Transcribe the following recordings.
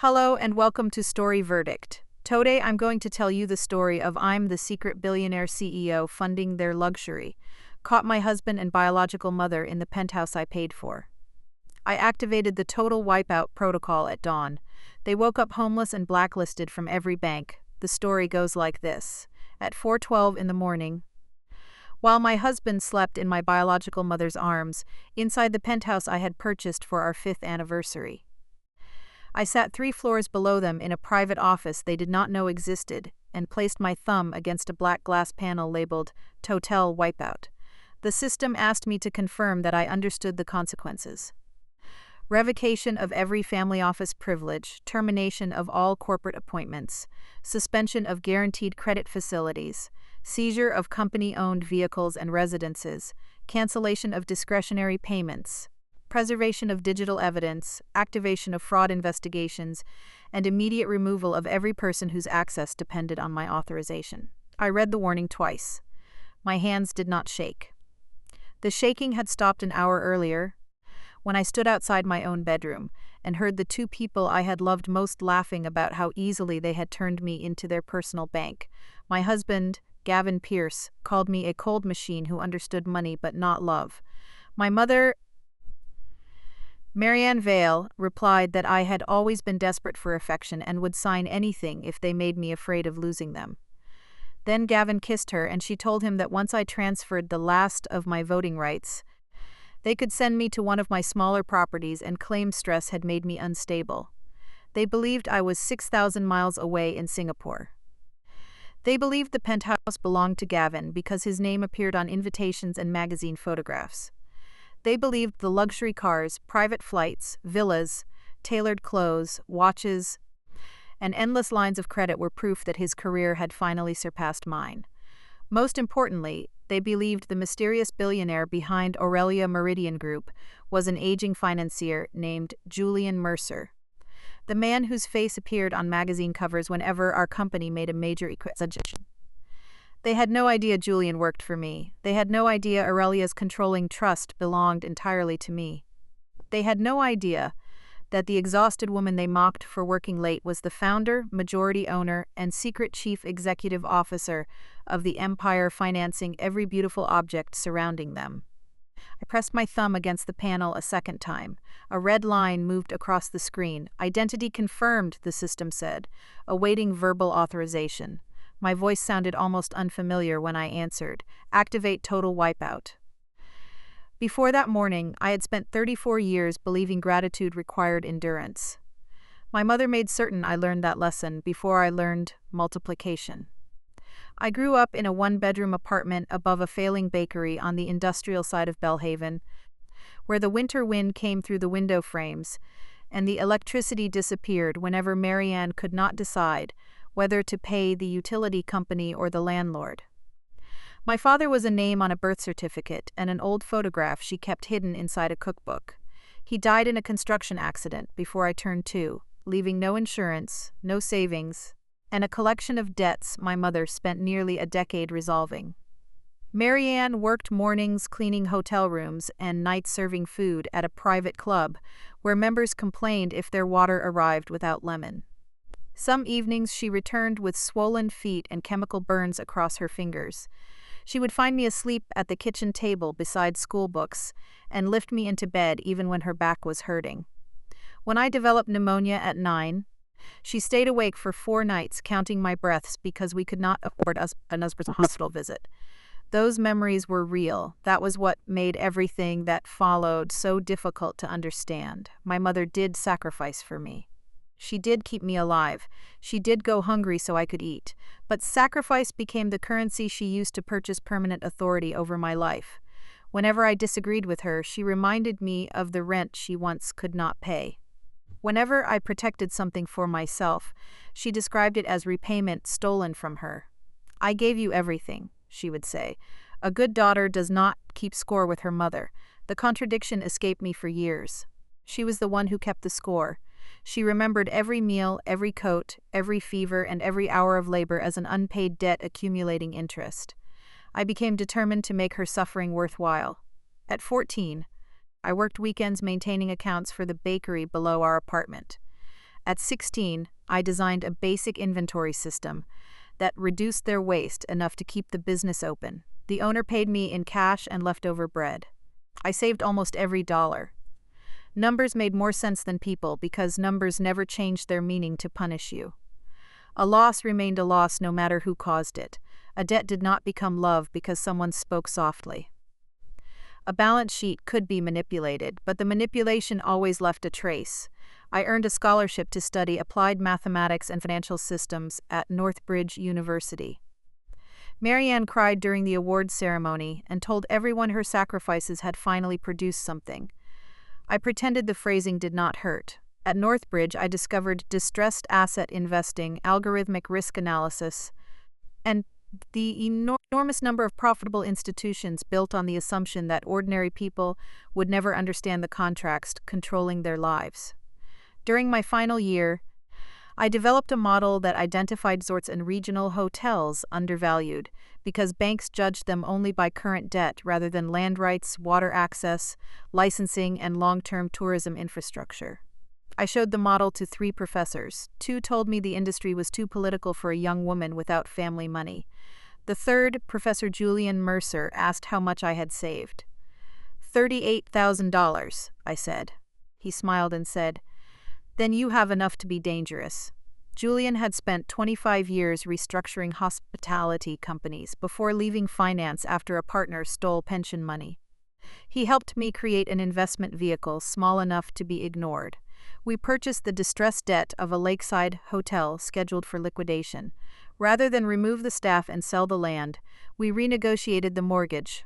Hello and welcome to Story Verdict. Today I'm going to tell you the story of I'm the secret billionaire CEO funding their luxury. Caught my husband and biological mother in the penthouse I paid for. I activated the total wipeout protocol at dawn. They woke up homeless and blacklisted from every bank. The story goes like this. At 4:12 in the morning, while my husband slept in my biological mother's arms, inside the penthouse I had purchased for our 5th anniversary, I sat 3 floors below them in a private office they did not know existed and placed my thumb against a black glass panel labeled Total Wipeout. The system asked me to confirm that I understood the consequences. Revocation of every family office privilege, termination of all corporate appointments, suspension of guaranteed credit facilities, seizure of company-owned vehicles and residences, cancellation of discretionary payments, preservation of digital evidence, activation of fraud investigations, and immediate removal of every person whose access depended on my authorization. I read the warning twice. My hands did not shake. The shaking had stopped an hour earlier, when I stood outside my own bedroom and heard the 2 people I had loved most laughing about how easily they had turned me into their personal bank. My husband, Gavin Pierce, called me a cold machine who understood money but not love. My mother, Marianne Vale, replied that I had always been desperate for affection and would sign anything if they made me afraid of losing them. Then Gavin kissed her and she told him that once I transferred the last of my voting rights, they could send me to one of my smaller properties and claim stress had made me unstable. They believed I was 6,000 miles away in Singapore. They believed the penthouse belonged to Gavin because his name appeared on invitations and magazine photographs. They believed the luxury cars, private flights, villas, tailored clothes, watches, and endless lines of credit were proof that his career had finally surpassed mine. Most importantly, they believed the mysterious billionaire behind Aurelia Meridian Group was an aging financier named Julian Mercer, the man whose face appeared on magazine covers whenever our company made a major acquisition. They had no idea Julian worked for me. They had no idea Aurelia's controlling trust belonged entirely to me. They had no idea that the exhausted woman they mocked for working late was the founder, majority owner, and secret chief executive officer of the empire financing every beautiful object surrounding them. I pressed my thumb against the panel a second time. A red line moved across the screen. Identity confirmed, the system said, awaiting verbal authorization. My voice sounded almost unfamiliar when I answered, "Activate total wipeout." Before that morning, I had spent 34 years believing gratitude required endurance. My mother made certain I learned that lesson before I learned multiplication. I grew up in a 1-bedroom apartment above a failing bakery on the industrial side of Belhaven, where the winter wind came through the window frames and the electricity disappeared whenever Marianne could not decide whether to pay the utility company or the landlord. My father was a name on a birth certificate and an old photograph she kept hidden inside a cookbook. He died in a construction accident before I turned 2, leaving no insurance, no savings, and a collection of debts my mother spent nearly a decade resolving. Marianne worked mornings cleaning hotel rooms and nights serving food at a private club where members complained if their water arrived without lemon. Some evenings she returned with swollen feet and chemical burns across her fingers. She would find me asleep at the kitchen table beside school books and lift me into bed even when her back was hurting. When I developed pneumonia at 9, she stayed awake for 4 nights counting my breaths because we could not afford an hospital visit. Those memories were real. That was what made everything that followed so difficult to understand. My mother did sacrifice for me. She did keep me alive. She did go hungry so I could eat. But sacrifice became the currency she used to purchase permanent authority over my life. Whenever I disagreed with her, she reminded me of the rent she once could not pay. Whenever I protected something for myself, she described it as repayment stolen from her. "I gave you everything," she would say. A good daughter does not keep score with her mother. The contradiction escaped me for years. She was the one who kept the score. She remembered every meal, every coat, every fever, and every hour of labor as an unpaid debt accumulating interest. I became determined to make her suffering worthwhile. At 14, I worked weekends maintaining accounts for the bakery below our apartment. At 16, I designed a basic inventory system that reduced their waste enough to keep the business open. The owner paid me in cash and leftover bread. I saved almost every dollar. Numbers made more sense than people because numbers never changed their meaning to punish you. A loss remained a loss no matter who caused it. A debt did not become love because someone spoke softly. A balance sheet could be manipulated, but the manipulation always left a trace. I earned a scholarship to study applied mathematics and financial systems at Northbridge University. Marianne cried during the awards ceremony and told everyone her sacrifices had finally produced something. I pretended the phrasing did not hurt. At Northbridge, I discovered distressed asset investing, algorithmic risk analysis, and the enormous number of profitable institutions built on the assumption that ordinary people would never understand the contracts controlling their lives. During my final year, I developed a model that identified resorts and regional hotels undervalued because banks judged them only by current debt rather than land rights, water access, licensing, and long-term tourism infrastructure. I showed the model to 3 professors. 2 told me the industry was too political for a young woman without family money. The third, Professor Julian Mercer, asked how much I had saved. $38,000, I said. He smiled and said, "Then you have enough to be dangerous." Julian had spent 25 years restructuring hospitality companies before leaving finance after a partner stole pension money. He helped me create an investment vehicle small enough to be ignored. We purchased the distressed debt of a lakeside hotel scheduled for liquidation. Rather than remove the staff and sell the land, we renegotiated the mortgage,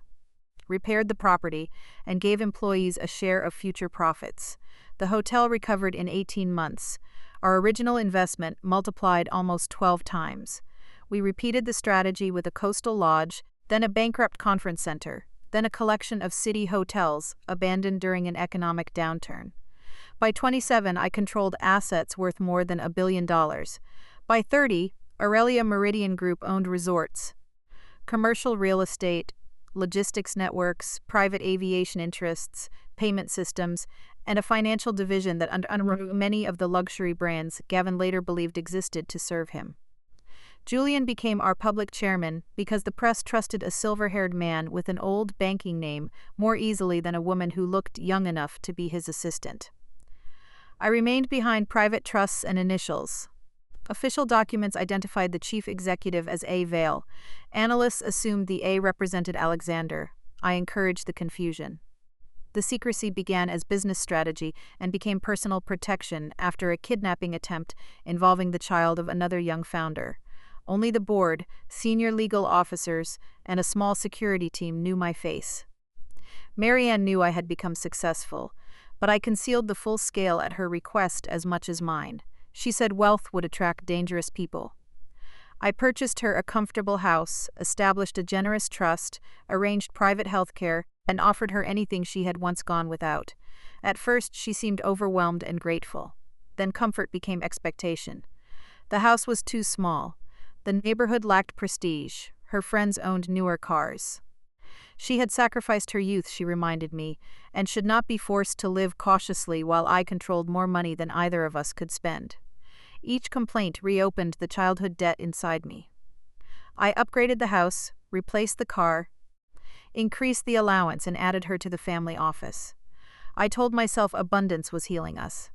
repaired the property, and gave employees a share of future profits. The hotel recovered in 18 months. Our original investment multiplied almost 12 times. We repeated the strategy with a coastal lodge, then a bankrupt conference center, then a collection of city hotels abandoned during an economic downturn. By 27, I controlled assets worth more than $1 billion. By 30, Aurelia Meridian Group owned resorts, commercial real estate, logistics networks, private aviation interests, payment systems, and a financial division that underwrote many of the luxury brands Gavin later believed existed to serve him. Julian became our public chairman because the press trusted a silver-haired man with an old banking name more easily than a woman who looked young enough to be his assistant. I remained behind private trusts and initials. Official documents identified the chief executive as Addie Vale. Analysts assumed the A represented Alexander. I encouraged the confusion. The secrecy began as business strategy and became personal protection after a kidnapping attempt involving the child of another young founder. Only the board, senior legal officers, and a small security team knew my face. Marianne knew I had become successful, but I concealed the full scale at her request as much as mine. She said wealth would attract dangerous people. I purchased her a comfortable house, established a generous trust, arranged private health care, and offered her anything she had once gone without. At first, she seemed overwhelmed and grateful. Then comfort became expectation. The house was too small. The neighborhood lacked prestige. Her friends owned newer cars. She had sacrificed her youth, she reminded me, and should not be forced to live cautiously while I controlled more money than either of us could spend. Each complaint reopened the childhood debt inside me. I upgraded the house, replaced the car, increased the allowance, and added her to the family office. I told myself abundance was healing us.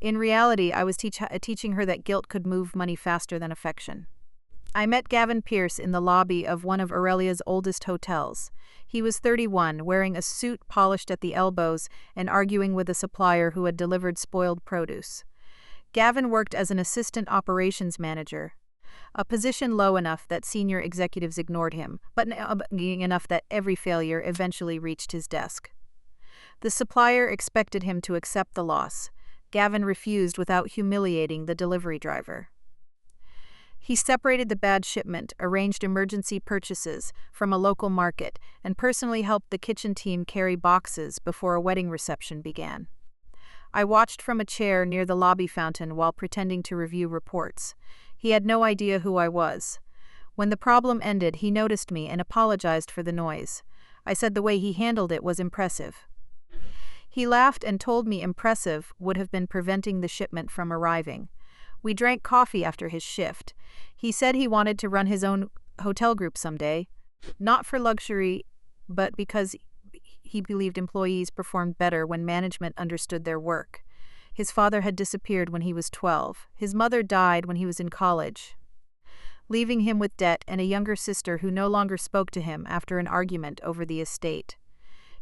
In reality, I was teaching her that guilt could move money faster than affection. I met Gavin Pierce in the lobby of one of Aurelia's oldest hotels. He was 31, wearing a suit polished at the elbows and arguing with a supplier who had delivered spoiled produce. Gavin worked as an assistant operations manager, a position low enough that senior executives ignored him, but enough that every failure eventually reached his desk. The supplier expected him to accept the loss. Gavin refused without humiliating the delivery driver. He separated the bad shipment, arranged emergency purchases from a local market, and personally helped the kitchen team carry boxes before a wedding reception began. I watched from a chair near the lobby fountain while pretending to review reports. He had no idea who I was. When the problem ended, he noticed me and apologized for the noise. I said the way he handled it was impressive. He laughed and told me impressive would have been preventing the shipment from arriving. We drank coffee after his shift. He said he wanted to run his own hotel group someday, not for luxury, but because he believed employees performed better when management understood their work. His father had disappeared when he was 12. His mother died when he was in college, leaving him with debt and a younger sister who no longer spoke to him after an argument over the estate.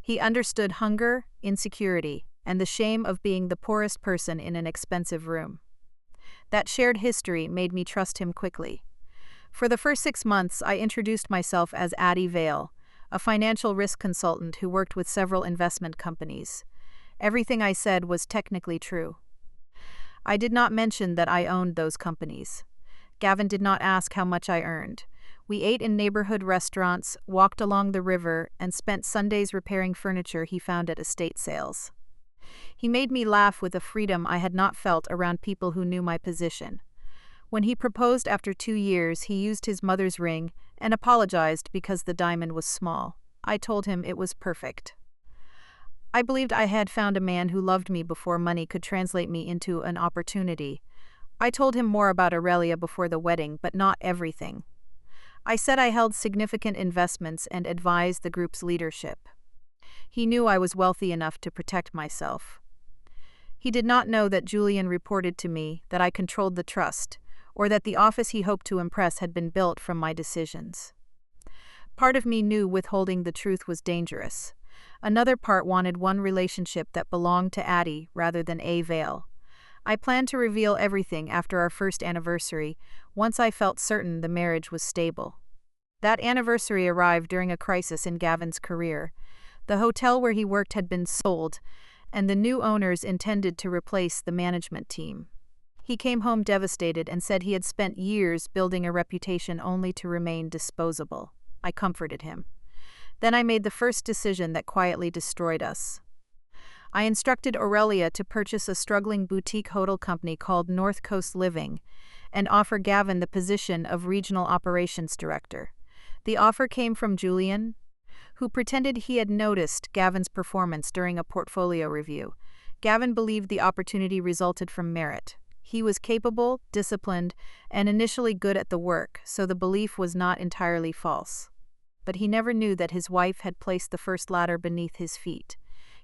He understood hunger, insecurity, and the shame of being the poorest person in an expensive room. That shared history made me trust him quickly. For the first 6 months, I introduced myself as Addie Vale, a financial risk consultant who worked with several investment companies. Everything I said was technically true. I did not mention that I owned those companies. Gavin did not ask how much I earned. We ate in neighborhood restaurants, walked along the river, and spent Sundays repairing furniture he found at estate sales. He made me laugh with a freedom I had not felt around people who knew my position. When he proposed after 2 years, he used his mother's ring and apologized because the diamond was small. I told him it was perfect. I believed I had found a man who loved me before money could translate me into an opportunity. I told him more about Aurelia before the wedding, but not everything. I said I held significant investments and advised the group's leadership. He knew I was wealthy enough to protect myself. He did not know that Julian reported to me that I controlled the trust, or that the office he hoped to impress had been built from my decisions. Part of me knew withholding the truth was dangerous. Another part wanted one relationship that belonged to Addie rather than A. Vale. I planned to reveal everything after our first anniversary, once I felt certain the marriage was stable. That anniversary arrived during a crisis in Gavin's career. The hotel where he worked had been sold, and the new owners intended to replace the management team. He came home devastated and said he had spent years building a reputation only to remain disposable. I comforted him. Then I made the first decision that quietly destroyed us. I instructed Aurelia to purchase a struggling boutique hotel company called North Coast Living and offer Gavin the position of Regional Operations Director. The offer came from Julian, who pretended he had noticed Gavin's performance during a portfolio review. Gavin believed the opportunity resulted from merit. He was capable, disciplined, and initially good at the work, so the belief was not entirely false. But he never knew that his wife had placed the first ladder beneath his feet.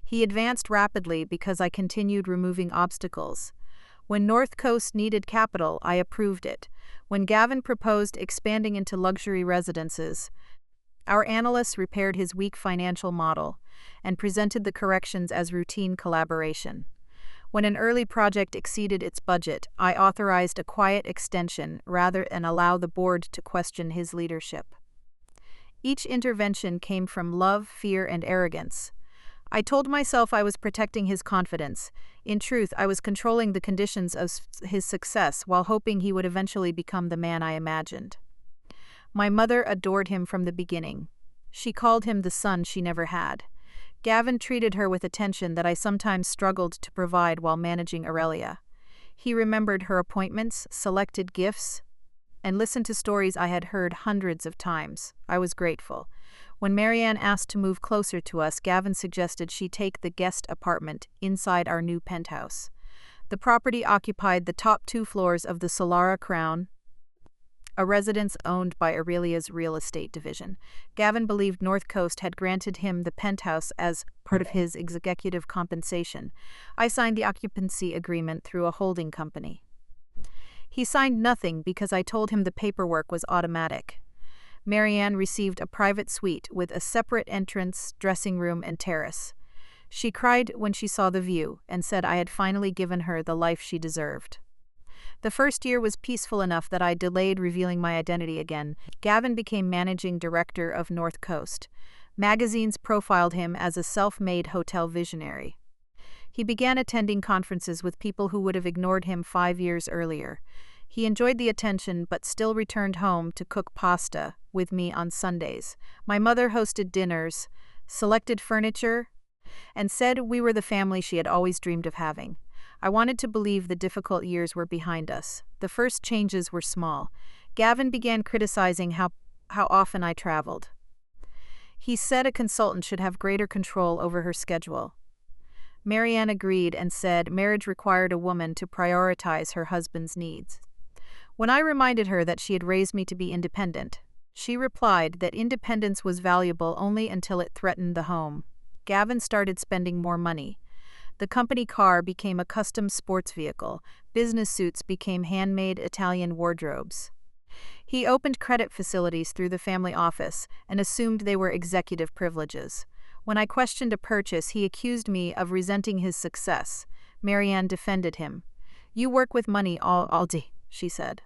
He advanced rapidly because I continued removing obstacles. When North Coast needed capital, I approved it. When Gavin proposed expanding into luxury residences, our analysts repaired his weak financial model and presented the corrections as routine collaboration. When an early project exceeded its budget, I authorized a quiet extension rather than allow the board to question his leadership. Each intervention came from love, fear, and arrogance. I told myself I was protecting his confidence. In truth, I was controlling the conditions of his success while hoping he would eventually become the man I imagined. My mother adored him from the beginning. She called him the son she never had. Gavin treated her with attention that I sometimes struggled to provide while managing Aurelia. He remembered her appointments, selected gifts, and listened to stories I had heard hundreds of times. I was grateful. When Marianne asked to move closer to us, Gavin suggested she take the guest apartment inside our new penthouse. The property occupied the top 2 floors of the Solara Crown, a residence owned by Aurelia's real estate division. Gavin believed North Coast had granted him the penthouse as part of his executive compensation. I signed the occupancy agreement through a holding company. He signed nothing because I told him the paperwork was automatic. Marianne received a private suite with a separate entrance, dressing room, and terrace. She cried when she saw the view and said I had finally given her the life she deserved. The first year was peaceful enough that I delayed revealing my identity again. Gavin became managing director of North Coast. Magazines profiled him as a self-made hotel visionary. He began attending conferences with people who would have ignored him 5 years earlier. He enjoyed the attention but still returned home to cook pasta with me on Sundays. My mother hosted dinners, selected furniture, and said we were the family she had always dreamed of having. I wanted to believe the difficult years were behind us. The first changes were small. Gavin began criticizing how often I traveled. He said a consultant should have greater control over her schedule. Marianne agreed and said marriage required a woman to prioritize her husband's needs. When I reminded her that she had raised me to be independent, she replied that independence was valuable only until it threatened the home. Gavin started spending more money. The company car became a custom sports vehicle. Business suits became handmade Italian wardrobes. He opened credit facilities through the family office and assumed they were executive privileges. When I questioned a purchase, he accused me of resenting his success. Marianne defended him. "You work with money all day," she said.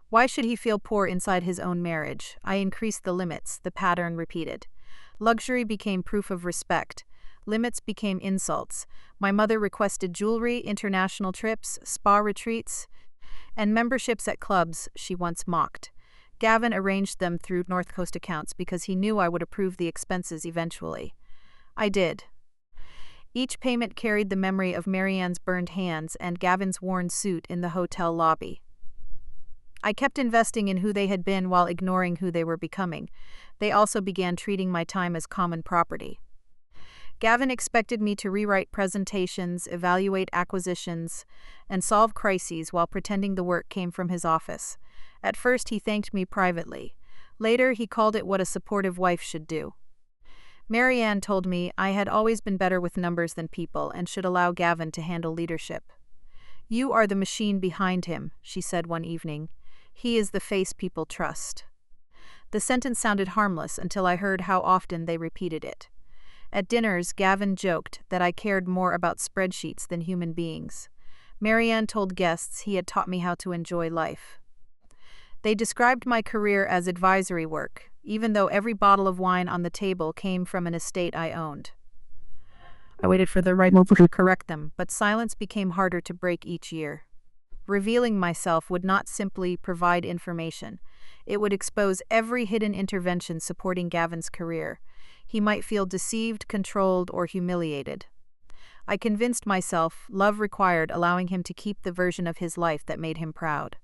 Why should he feel poor inside his own marriage? I increased the limits, the pattern repeated. Luxury became proof of respect. Limits became insults. My mother requested jewelry, international trips, spa retreats, and memberships at clubs she once mocked. Gavin arranged them through North Coast accounts because he knew I would approve the expenses eventually. I did. Each payment carried the memory of Marianne's burned hands and Gavin's worn suit in the hotel lobby. I kept investing in who they had been while ignoring who they were becoming. They also began treating my time as common property. Gavin expected me to rewrite presentations, evaluate acquisitions, and solve crises while pretending the work came from his office. At first, he thanked me privately. Later, he called it what a supportive wife should do. Marianne told me I had always been better with numbers than people and should allow Gavin to handle leadership. "You are the machine behind him," she said one evening. "He is the face people trust." The sentence sounded harmless until I heard how often they repeated it. At dinners, Gavin joked that I cared more about spreadsheets than human beings. Marianne told guests he had taught me how to enjoy life. They described my career as advisory work, even though every bottle of wine on the table came from an estate I owned. I waited for the right moment to correct them, but silence became harder to break each year. Revealing myself would not simply provide information. It would expose every hidden intervention supporting Gavin's career. He might feel deceived, controlled, or humiliated. I convinced myself love required allowing him to keep the version of his life that made him proud.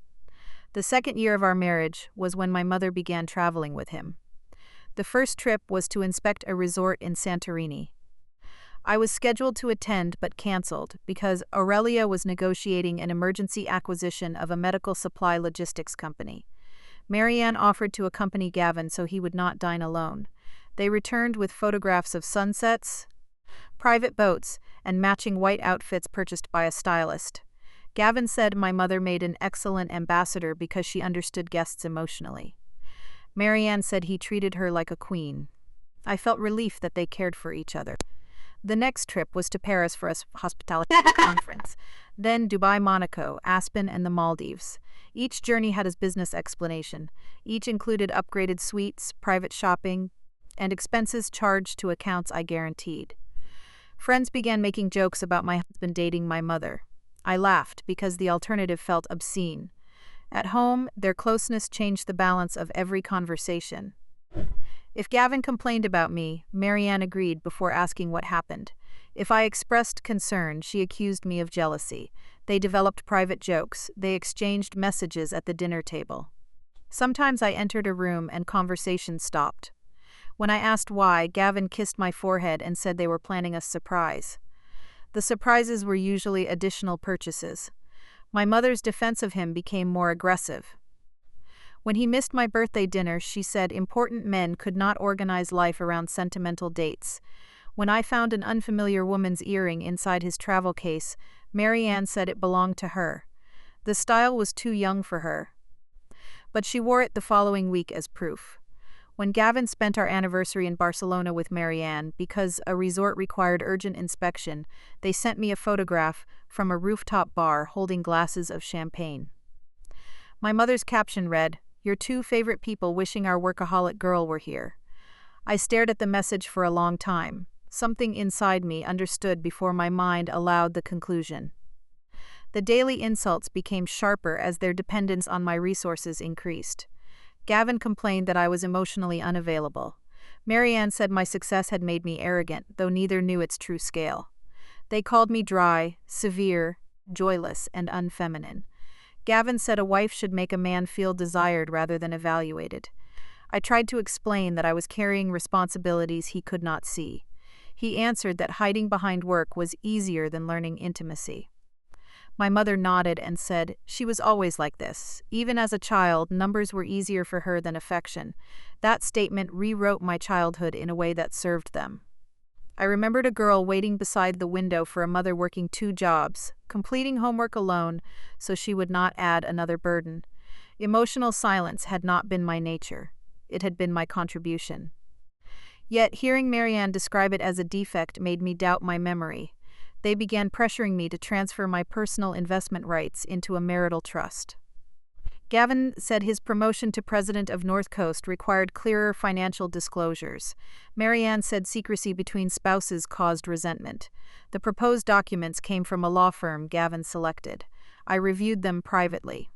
The second year of our marriage was when my mother began traveling with him. The first trip was to inspect a resort in Santorini. I was scheduled to attend but canceled because Aurelia was negotiating an emergency acquisition of a medical supply logistics company. Marianne offered to accompany Gavin so he would not dine alone. They returned with photographs of sunsets, private boats, and matching white outfits purchased by a stylist. Gavin said my mother made an excellent ambassador because she understood guests emotionally. Marianne said he treated her like a queen. I felt relief that they cared for each other. The next trip was to Paris for a hospitality conference, then Dubai, Monaco, Aspen, and the Maldives. Each journey had a business explanation. Each included upgraded suites, private shopping, and expenses charged to accounts I guaranteed. Friends began making jokes about my husband dating my mother. I laughed because the alternative felt obscene. At home, their closeness changed the balance of every conversation. If Gavin complained about me, Marianne agreed before asking what happened. If I expressed concern, she accused me of jealousy. They developed private jokes. They exchanged messages at the dinner table. Sometimes I entered a room and conversation stopped. When I asked why, Gavin kissed my forehead and said they were planning a surprise. The surprises were usually additional purchases. My mother's defense of him became more aggressive. When he missed my birthday dinner, she said important men could not organize life around sentimental dates. When I found an unfamiliar woman's earring inside his travel case, Marianne said it belonged to her. The style was too young for her. But she wore it the following week as proof. When Gavin spent our anniversary in Barcelona with Marianne, because a resort required urgent inspection, they sent me a photograph from a rooftop bar holding glasses of champagne. My mother's caption read, "Your two favorite people wishing our workaholic girl were here." I stared at the message for a long time. Something inside me understood before my mind allowed the conclusion. The daily insults became sharper as their dependence on my resources increased. Gavin complained that I was emotionally unavailable. Marianne said my success had made me arrogant, though neither knew its true scale. They called me dry, severe, joyless, and unfeminine. Gavin said a wife should make a man feel desired rather than evaluated. I tried to explain that I was carrying responsibilities he could not see. He answered that hiding behind work was easier than learning intimacy. My mother nodded and said she was always like this. Even as a child, numbers were easier for her than affection. That statement rewrote my childhood in a way that served them. I remembered a girl waiting beside the window for a mother working 2 jobs, completing homework alone so she would not add another burden. Emotional silence had not been my nature. It had been my contribution. Yet hearing Marianne describe it as a defect made me doubt my memory. They began pressuring me to transfer my personal investment rights into a marital trust. Gavin said his promotion to president of North Coast required clearer financial disclosures. Marianne said secrecy between spouses caused resentment. The proposed documents came from a law firm Gavin selected. I reviewed them privately.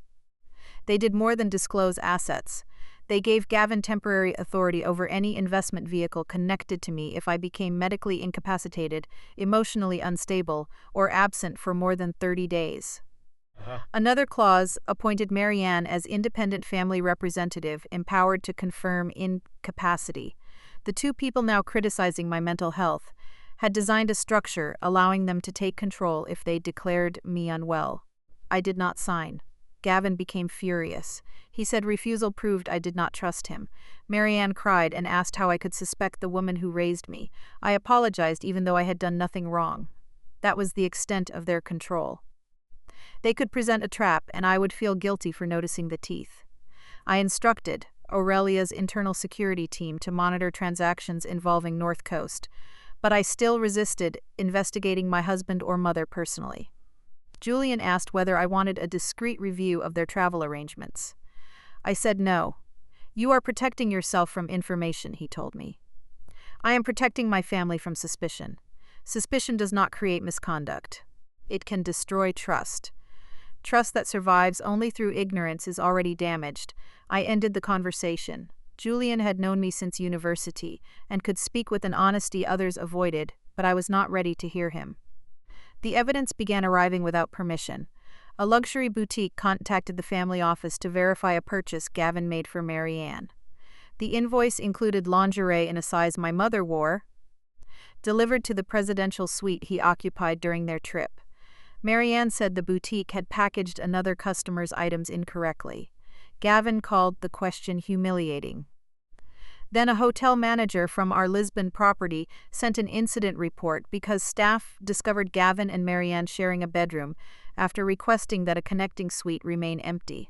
They did more than disclose assets. They gave Gavin temporary authority over any investment vehicle connected to me if I became medically incapacitated, emotionally unstable, or absent for more than 30 days. Another clause appointed Marianne as independent family representative, empowered to confirm incapacity. The 2 people now criticizing my mental health had designed a structure allowing them to take control if they declared me unwell. I did not sign. Gavin became furious. He said refusal proved I did not trust him. Marianne cried and asked how I could suspect the woman who raised me. I apologized even though I had done nothing wrong. That was the extent of their control. They could present a trap, and I would feel guilty for noticing the teeth. I instructed Aurelia's internal security team to monitor transactions involving North Coast, but I still resisted investigating my husband or mother personally. Julian asked whether I wanted a discreet review of their travel arrangements. I said no. You are protecting yourself from information, he told me. I am protecting my family from suspicion. Suspicion does not create misconduct. It can destroy trust. Trust that survives only through ignorance is already damaged. I ended the conversation. Julian had known me since university and could speak with an honesty others avoided, but I was not ready to hear him. The evidence began arriving without permission. A luxury boutique contacted the family office to verify a purchase Gavin made for Marianne. The invoice included lingerie in a size my mother wore, delivered to the presidential suite he occupied during their trip. Marianne said the boutique had packaged another customer's items incorrectly. Gavin called the question humiliating. Then a hotel manager from our Lisbon property sent an incident report because staff discovered Gavin and Marianne sharing a bedroom after requesting that a connecting suite remain empty.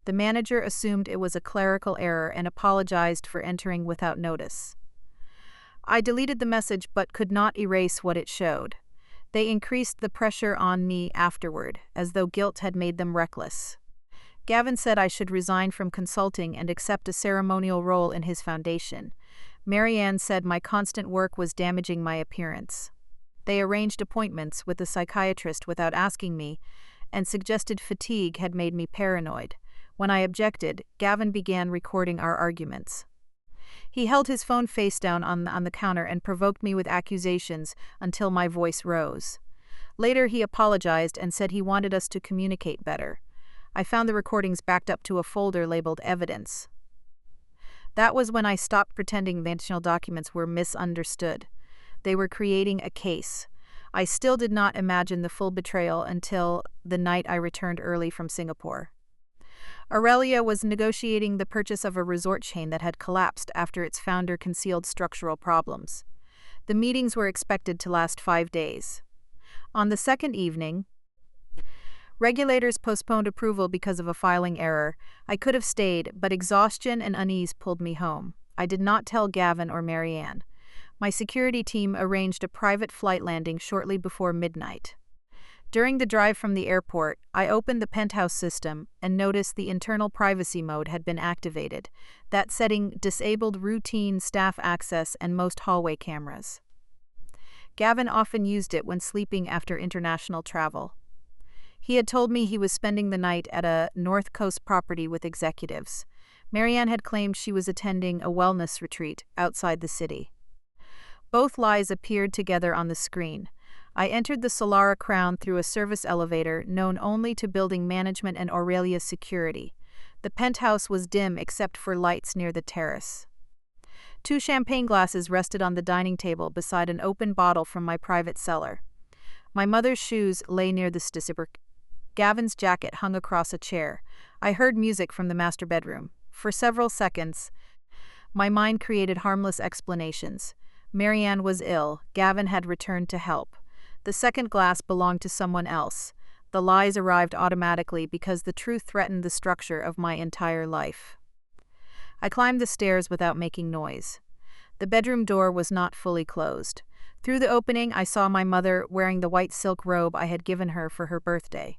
The manager assumed it was a clerical error and apologized for entering without notice. I deleted the message but could not erase what it showed. They increased the pressure on me afterward, as though guilt had made them reckless. Gavin said I should resign from consulting and accept a ceremonial role in his foundation. Marianne said my constant work was damaging my appearance. They arranged appointments with a psychiatrist without asking me, and suggested fatigue had made me paranoid. When I objected, Gavin began recording our arguments. He held his phone face down on the counter and provoked me with accusations until my voice rose. Later he apologized and said he wanted us to communicate better. I found the recordings backed up to a folder labeled evidence. That was when I stopped pretending the internal documents were misunderstood. They were creating a case. I still did not imagine the full betrayal until the night I returned early from Singapore. Aurelia was negotiating the purchase of a resort chain that had collapsed after its founder concealed structural problems. The meetings were expected to last 5 days. On the second evening, regulators postponed approval because of a filing error. I could have stayed, but exhaustion and unease pulled me home. I did not tell Gavin or Marianne. My security team arranged a private flight landing shortly before midnight. During the drive from the airport, I opened the penthouse system and noticed the internal privacy mode had been activated. That setting disabled routine staff access and most hallway cameras. Gavin often used it when sleeping after international travel. He had told me he was spending the night at a North Coast property with executives. Marianne had claimed she was attending a wellness retreat outside the city. Both lies appeared together on the screen. I entered the Solara Crown through a service elevator known only to building management and Aurelia's security. The penthouse was dim except for lights near the terrace. 2 champagne glasses rested on the dining table beside an open bottle from my private cellar. My mother's shoes lay near the stissipper. Gavin's jacket hung across a chair. I heard music from the master bedroom. For several seconds, my mind created harmless explanations. Marianne was ill. Gavin had returned to help. The second glass belonged to someone else. The lies arrived automatically because the truth threatened the structure of my entire life. I climbed the stairs without making noise. The bedroom door was not fully closed. Through the opening, I saw my mother wearing the white silk robe I had given her for her birthday.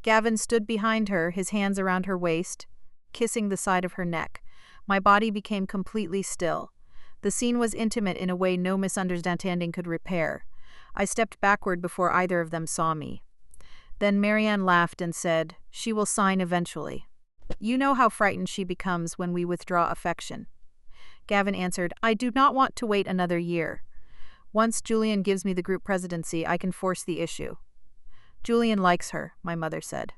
Gavin stood behind her, his hands around her waist, kissing the side of her neck. My body became completely still. The scene was intimate in a way no misunderstanding could repair. I stepped backward before either of them saw me. Then Marianne laughed and said, "She will sign eventually. You know how frightened she becomes when we withdraw affection." Gavin answered, "I do not want to wait another year. Once Julian gives me the group presidency, I can force the issue." "Julian likes her," my mother said.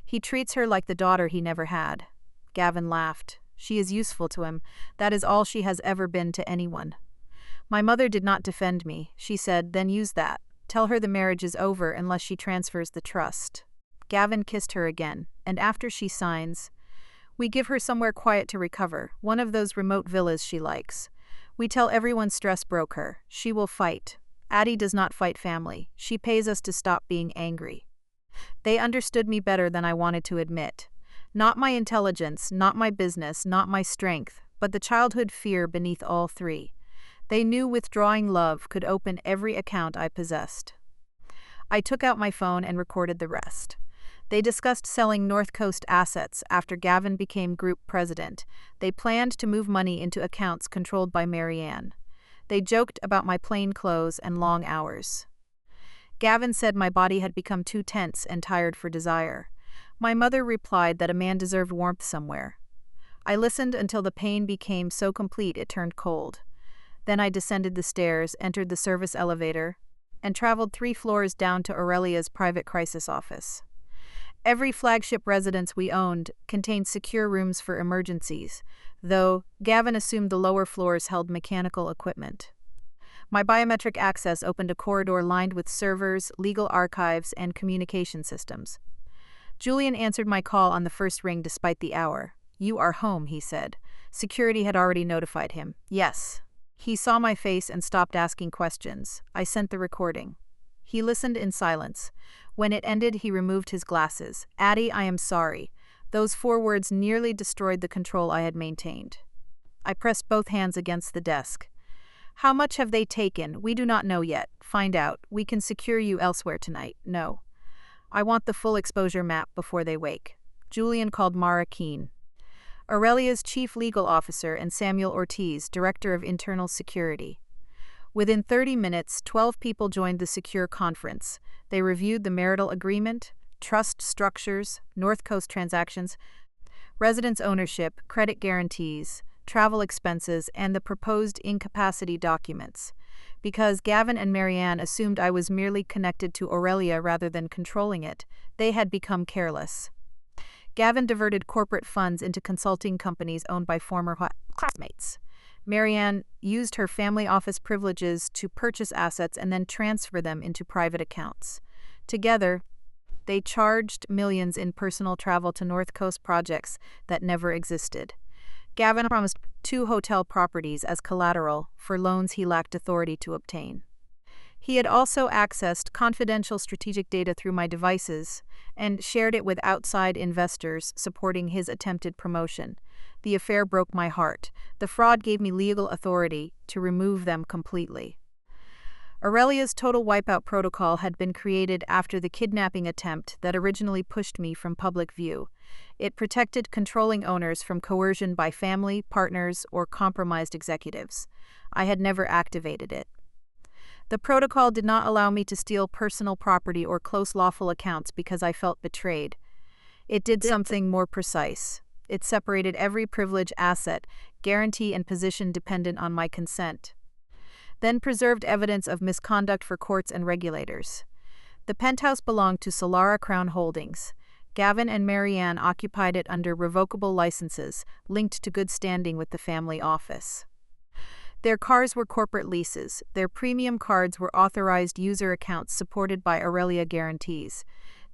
"He treats her like the daughter he never had." Gavin laughed. "She is useful to him. That is all she has ever been to anyone." My mother did not defend me. She said, "Then use that. Tell her the marriage is over unless she transfers the trust." Gavin kissed her again, and after she signs, we give her somewhere quiet to recover, one of those remote villas she likes. We tell everyone stress broke her. She will fight. Addie does not fight family. She pays us to stop being angry. They understood me better than I wanted to admit. Not my intelligence, not my business, not my strength, but the childhood fear beneath all three. They knew withdrawing love could open every account I possessed. I took out my phone and recorded the rest. They discussed selling North Coast assets after Gavin became group president. They planned to move money into accounts controlled by Marianne. They joked about my plain clothes and long hours. Gavin said my body had become too tense and tired for desire. My mother replied that a man deserved warmth somewhere. I listened until the pain became so complete it turned cold. Then I descended the stairs, entered the service elevator, and traveled 3 floors down to Aurelia's private crisis office. Every flagship residence we owned contained secure rooms for emergencies, though Gavin assumed the lower floors held mechanical equipment. My biometric access opened a corridor lined with servers, legal archives, and communication systems. Julian answered my call on the first ring despite the hour. "You are home," he said. Security had already notified him. "Yes." He saw my face and stopped asking questions. I sent the recording. He listened in silence. When it ended, he removed his glasses. "Addie, I am sorry." Those 4 words nearly destroyed the control I had maintained. I pressed both hands against the desk. "How much have they taken? We do not know yet. Find out. We can secure you elsewhere tonight." "No. I want the full exposure map before they wake." Julian called Mara Keene, Aurelia's chief legal officer, and Samuel Ortiz, director of internal security. Within 30 minutes, 12 people joined the secure conference. They reviewed the marital agreement, trust structures, North Coast transactions, residence ownership, credit guarantees, travel expenses, and the proposed incapacity documents. Because Gavin and Marianne assumed I was merely connected to Aurelia rather than controlling it, they had become careless. Gavin diverted corporate funds into consulting companies owned by former classmates. Marianne used her family office privileges to purchase assets and then transfer them into private accounts. Together, they charged millions in personal travel to North Coast projects that never existed. Gavin promised 2 hotel properties as collateral for loans he lacked authority to obtain. He had also accessed confidential strategic data through my devices and shared it with outside investors supporting his attempted promotion. The affair broke my heart. The fraud gave me legal authority to remove them completely. Aurelia's total wipeout protocol had been created after the kidnapping attempt that originally pushed me from public view. It protected controlling owners from coercion by family, partners, or compromised executives. I had never activated it. The protocol did not allow me to steal personal property or close lawful accounts because I felt betrayed. It did something more precise. It separated every privilege, asset, guarantee, and position dependent on my consent. Then preserved evidence of misconduct for courts and regulators. The penthouse belonged to Solara Crown Holdings. Gavin and Marianne occupied it under revocable licenses, linked to good standing with the family office. Their cars were corporate leases. Their premium cards were authorized user accounts supported by Aurelia guarantees.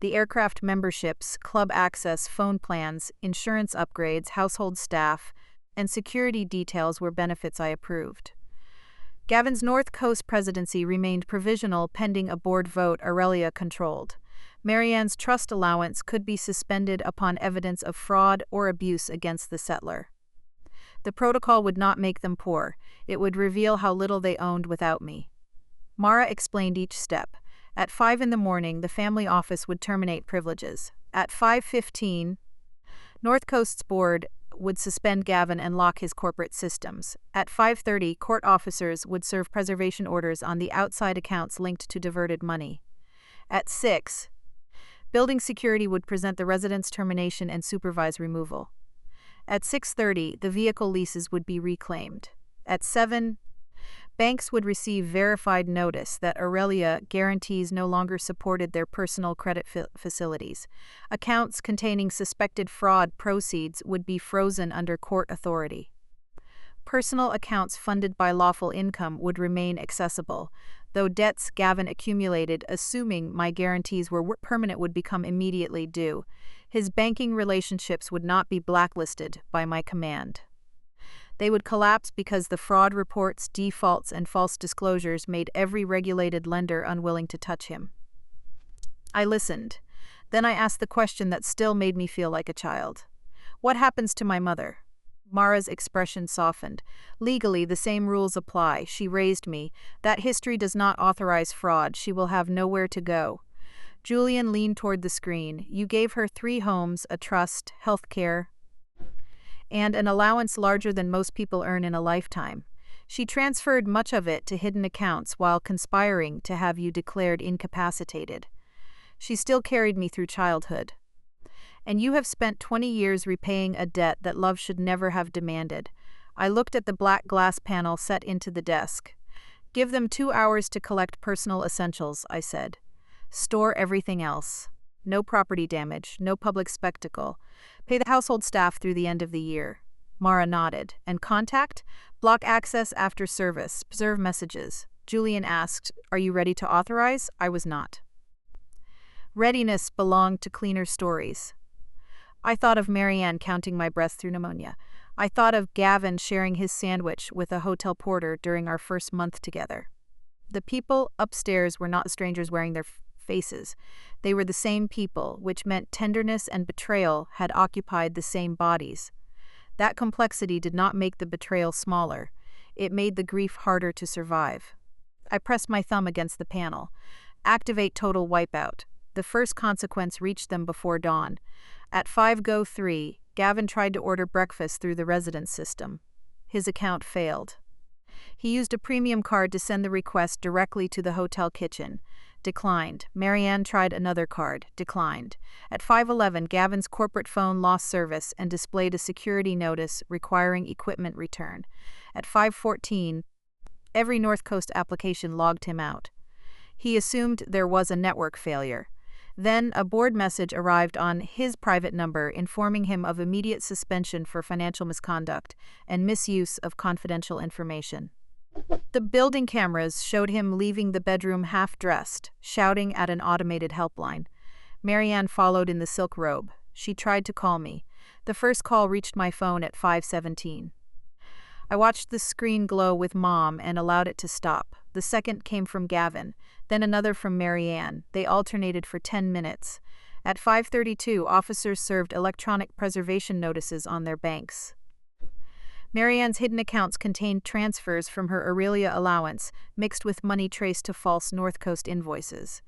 The aircraft memberships, club access, phone plans, insurance upgrades, household staff, and security details were benefits I approved. Gavin's North Coast presidency remained provisional pending a board vote Aurelia controlled. Marianne's trust allowance could be suspended upon evidence of fraud or abuse against the settler. The protocol would not make them poor. It would reveal how little they owned without me. Mara explained each step. At 5 in the morning, the family office would terminate privileges. At 5:15, North Coast's board would suspend Gavin and lock his corporate systems. At 5:30, court officers would serve preservation orders on the outside accounts linked to diverted money. At 6, building security would present the resident's termination and supervise removal. At 6:30, the vehicle leases would be reclaimed. At 7, banks would receive verified notice that Aurelia guarantees no longer supported their personal credit facilities. Accounts containing suspected fraud proceeds would be frozen under court authority. Personal accounts funded by lawful income would remain accessible, though debts Gavin accumulated assuming my guarantees were permanent would become immediately due. His banking relationships would not be blacklisted by my command. They would collapse because the fraud reports, defaults, and false disclosures made every regulated lender unwilling to touch him. I listened. Then I asked the question that still made me feel like a child. What happens to my mother? Mara's expression softened. Legally, the same rules apply. She raised me. That history does not authorize fraud. She will have nowhere to go. Julian leaned toward the screen. You gave her 3 homes, a trust, health care, and an allowance larger than most people earn in a lifetime. She transferred much of it to hidden accounts while conspiring to have you declared incapacitated. She still carried me through childhood. And you have spent 20 years repaying a debt that love should never have demanded. I looked at the black glass panel set into the desk. Give them 2 hours to collect personal essentials, I said. Store everything else. No property damage, no public spectacle. Pay the household staff through the end of the year. Mara nodded. And contact? Block access after service. Preserve messages. Julian asked, Are you ready to authorize? I was not. Readiness belonged to cleaner stories. I thought of Marianne counting my breath through pneumonia. I thought of Gavin sharing his sandwich with a hotel porter during our first month together. The people upstairs were not strangers wearing their faces. They were the same people, which meant tenderness and betrayal had occupied the same bodies. That complexity did not make the betrayal smaller. It made the grief harder to survive. I pressed my thumb against the panel. Activate total wipeout. The first consequence reached them before dawn. At 5:03, Gavin tried to order breakfast through the residence system. His account failed. He used a premium card to send the request directly to the hotel kitchen. Declined. Marianne tried another card. Declined. At 5:11, Gavin's corporate phone lost service and displayed a security notice requiring equipment return. At 5:14, every North Coast application logged him out. He assumed there was a network failure. Then a board message arrived on his private number informing him of immediate suspension for financial misconduct and misuse of confidential information. The building cameras showed him leaving the bedroom half-dressed, shouting at an automated helpline. Marianne followed in the silk robe. She tried to call me. The first call reached my phone at 5:17. I watched the screen glow with Mom and allowed it to stop. The second came from Gavin, then another from Marianne. They alternated for 10 minutes. At 5:32, officers served electronic preservation notices on their banks. Marianne's hidden accounts contained transfers from her Aurelia allowance, mixed with money traced to false North Coast invoices.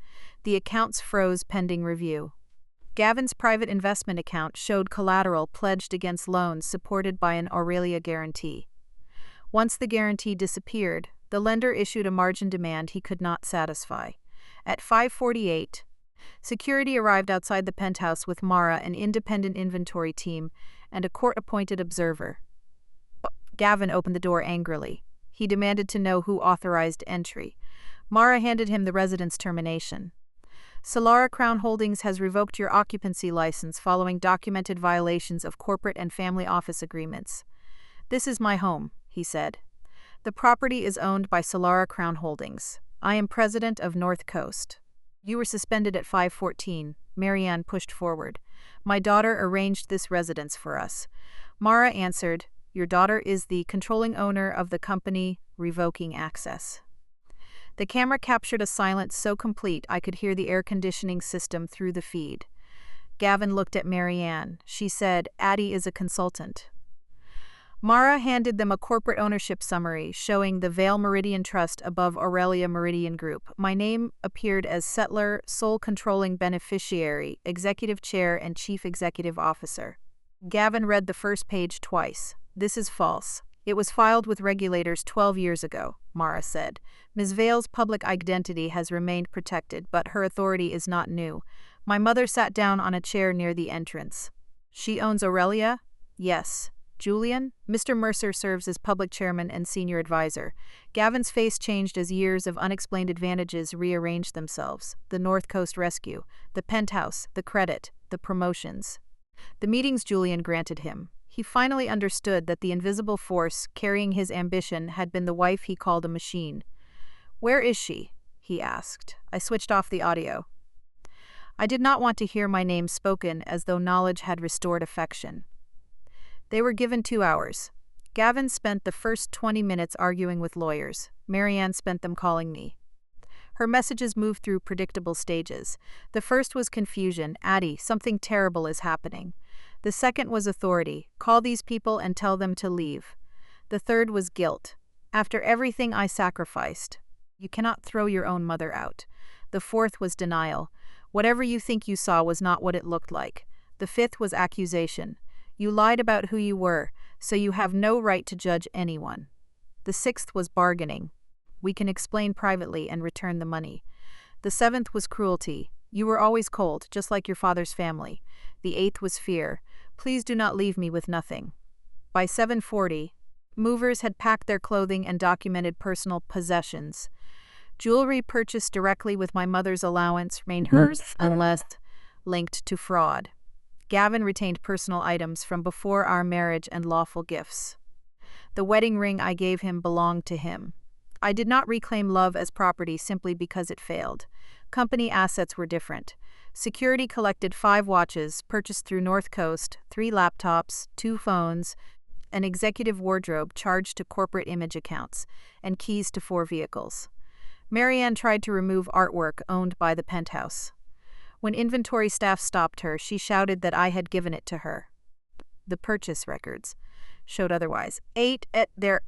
The accounts froze pending review. Gavin's private investment account showed collateral pledged against loans supported by an Aurelia guarantee. Once the guarantee disappeared, the lender issued a margin demand he could not satisfy. At 5:48, security arrived outside the penthouse with Mara, an independent inventory team, and a court-appointed observer. Gavin opened the door angrily. He demanded to know who authorized entry. Mara handed him the residence termination. Solara Crown Holdings has revoked your occupancy license following documented violations of corporate and family office agreements. This is my home, he said. The property is owned by Solara Crown Holdings. I am president of North Coast. You were suspended at 5:14. Marianne pushed forward. My daughter arranged this residence for us. Mara answered, your daughter is the controlling owner of the company revoking access. The camera captured a silence so complete I could hear the air conditioning system through the feed. Gavin looked at Marianne. She said, Addie is a consultant. Mara handed them a corporate ownership summary showing the Vale Meridian Trust above Aurelia Meridian Group. My name appeared as settler, sole controlling beneficiary, executive chair, and chief executive officer. Gavin read the first page twice. This is false. It was filed with regulators 12 years ago, Mara said. Ms. Vale's public identity has remained protected, but her authority is not new. My mother sat down on a chair near the entrance. She owns Aurelia? Yes. Julian? Mr. Mercer serves as public chairman and senior advisor. Gavin's face changed as years of unexplained advantages rearranged themselves. The North Coast Rescue, the penthouse, the credit, the promotions. The meetings Julian granted him. He finally understood that the invisible force carrying his ambition had been the wife he called a machine. Where is she? He asked. I switched off the audio. I did not want to hear my name spoken as though knowledge had restored affection. They were given 2 hours. Gavin spent the first 20 minutes arguing with lawyers. Marianne spent them calling me. Her messages moved through predictable stages. The first was confusion. Addie, something terrible is happening. The second was authority. Call these people and tell them to leave. The third was guilt. After everything I sacrificed, you cannot throw your own mother out. The fourth was denial. Whatever you think you saw was not what it looked like. The fifth was accusation. You lied about who you were, so you have no right to judge anyone. The sixth was bargaining. We can explain privately and return the money. The seventh was cruelty. You were always cold, just like your father's family. The eighth was fear. Please do not leave me with nothing. By 7:40, movers had packed their clothing and documented personal possessions. Jewelry purchased directly with my mother's allowance remained hers unless linked to fraud. Gavin retained personal items from before our marriage and lawful gifts. The wedding ring I gave him belonged to him. I did not reclaim love as property simply because it failed. Company assets were different. Security collected 5 watches purchased through North Coast, 3 laptops, 2 phones, an executive wardrobe charged to corporate image accounts, and keys to 4 vehicles. Marianne tried to remove artwork owned by the penthouse. When inventory staff stopped her, she shouted that I had given it to her. The purchase records showed otherwise. 8 at their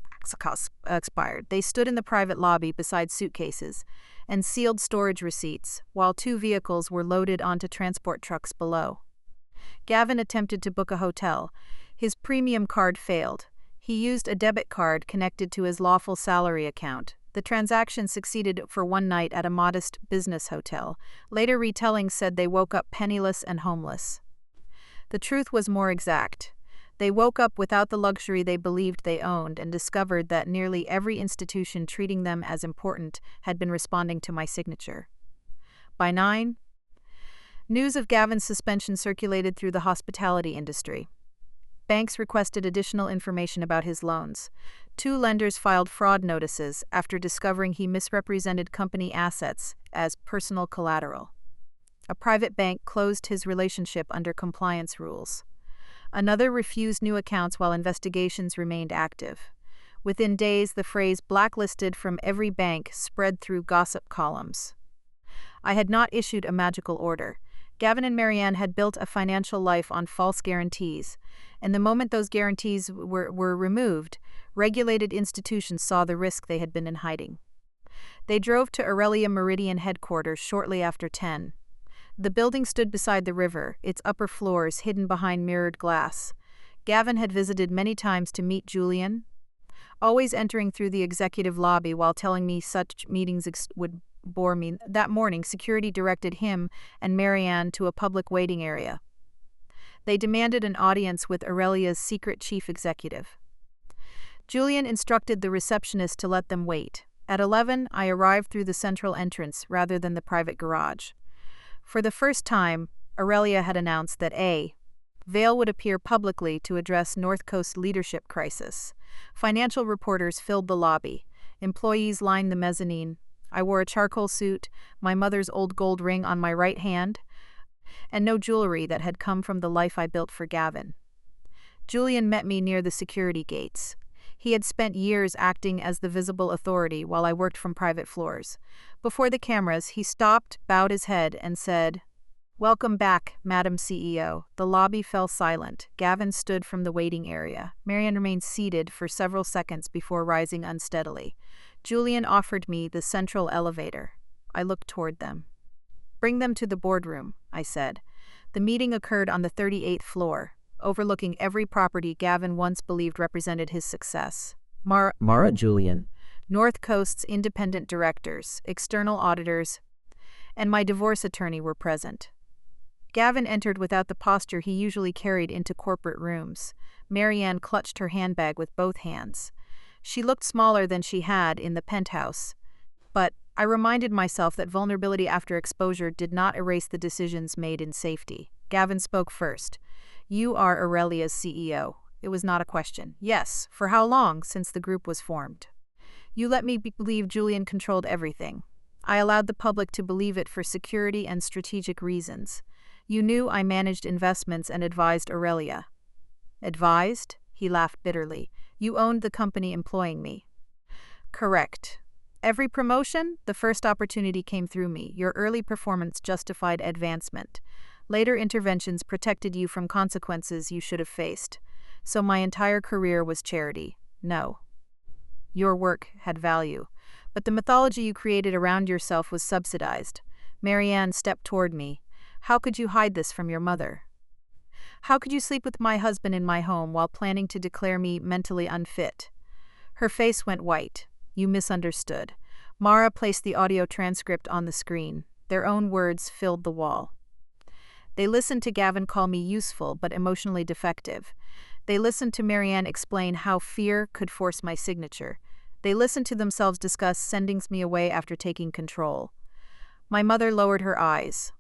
expired. They stood in the private lobby beside suitcases and sealed storage receipts, while 2 vehicles were loaded onto transport trucks below. Gavin attempted to book a hotel. His premium card failed. He used a debit card connected to his lawful salary account. The transaction succeeded for one night at a modest business hotel. Later retellings said they woke up penniless and homeless. The truth was more exact. They woke up without the luxury they believed they owned and discovered that nearly every institution treating them as important had been responding to my signature. By 9, news of Gavin's suspension circulated through the hospitality industry. Banks requested additional information about his loans. 2 lenders filed fraud notices after discovering he misrepresented company assets as personal collateral. A private bank closed his relationship under compliance rules. Another refused new accounts while investigations remained active. Within days, the phrase blacklisted from every bank spread through gossip columns. I had not issued a magical order. Gavin and Marianne had built a financial life on false guarantees, and the moment those guarantees were removed, regulated institutions saw the risk they had been in hiding. They drove to Aurelia Meridian headquarters shortly after 10. The building stood beside the river, its upper floors hidden behind mirrored glass. Gavin had visited many times to meet Julian, always entering through the executive lobby while telling me such meetings would bore me. That morning, security directed him and Marianne to a public waiting area. They demanded an audience with Aurelia's secret chief executive. Julian instructed the receptionist to let them wait. At 11, I arrived through the central entrance rather than the private garage. For the first time, Aurelia had announced that Vale would appear publicly to address North Coast leadership crisis. Financial reporters filled the lobby. Employees lined the mezzanine. I wore a charcoal suit, my mother's old gold ring on my right hand, and no jewelry that had come from the life I built for Gavin. Julian met me near the security gates. He had spent years acting as the visible authority while I worked from private floors. Before the cameras, he stopped, bowed his head, and said, "Welcome back, Madam CEO." The lobby fell silent. Gavin stood from the waiting area. Marianne remained seated for several seconds before rising unsteadily. Julian offered me the central elevator. I looked toward them. "Bring them to the boardroom," I said. The meeting occurred on the 38th floor, overlooking every property Gavin once believed represented his success. Julian. North Coast's independent directors, external auditors, and my divorce attorney were present. Gavin entered without the posture he usually carried into corporate rooms. Marianne clutched her handbag with both hands. She looked smaller than she had in the penthouse, but I reminded myself that vulnerability after exposure did not erase the decisions made in safety. Gavin spoke first. "You are Aurelia's CEO." It was not a question. "Yes. For how long since the group was formed?" "You let me believe Julian controlled everything. I allowed the public to believe it for security and strategic reasons. You knew I managed investments and advised Aurelia." "Advised?" He laughed bitterly. "You owned the company employing me." "Correct. Every promotion, the first opportunity came through me. Your early performance justified advancement. Later interventions protected you from consequences you should have faced. So my entire career was charity. No. Your work had value. But the mythology you created around yourself was subsidized." Marianne stepped toward me. "How could you hide this from your mother? How could you sleep with my husband in my home while planning to declare me mentally unfit?" Her face went white. "You misunderstood." Mara placed the audio transcript on the screen. Their own words filled the wall. They listened to Gavin call me useful but emotionally defective. They listened to Marianne explain how fear could force my signature. They listened to themselves discuss sending me away after taking control. My mother lowered her eyes.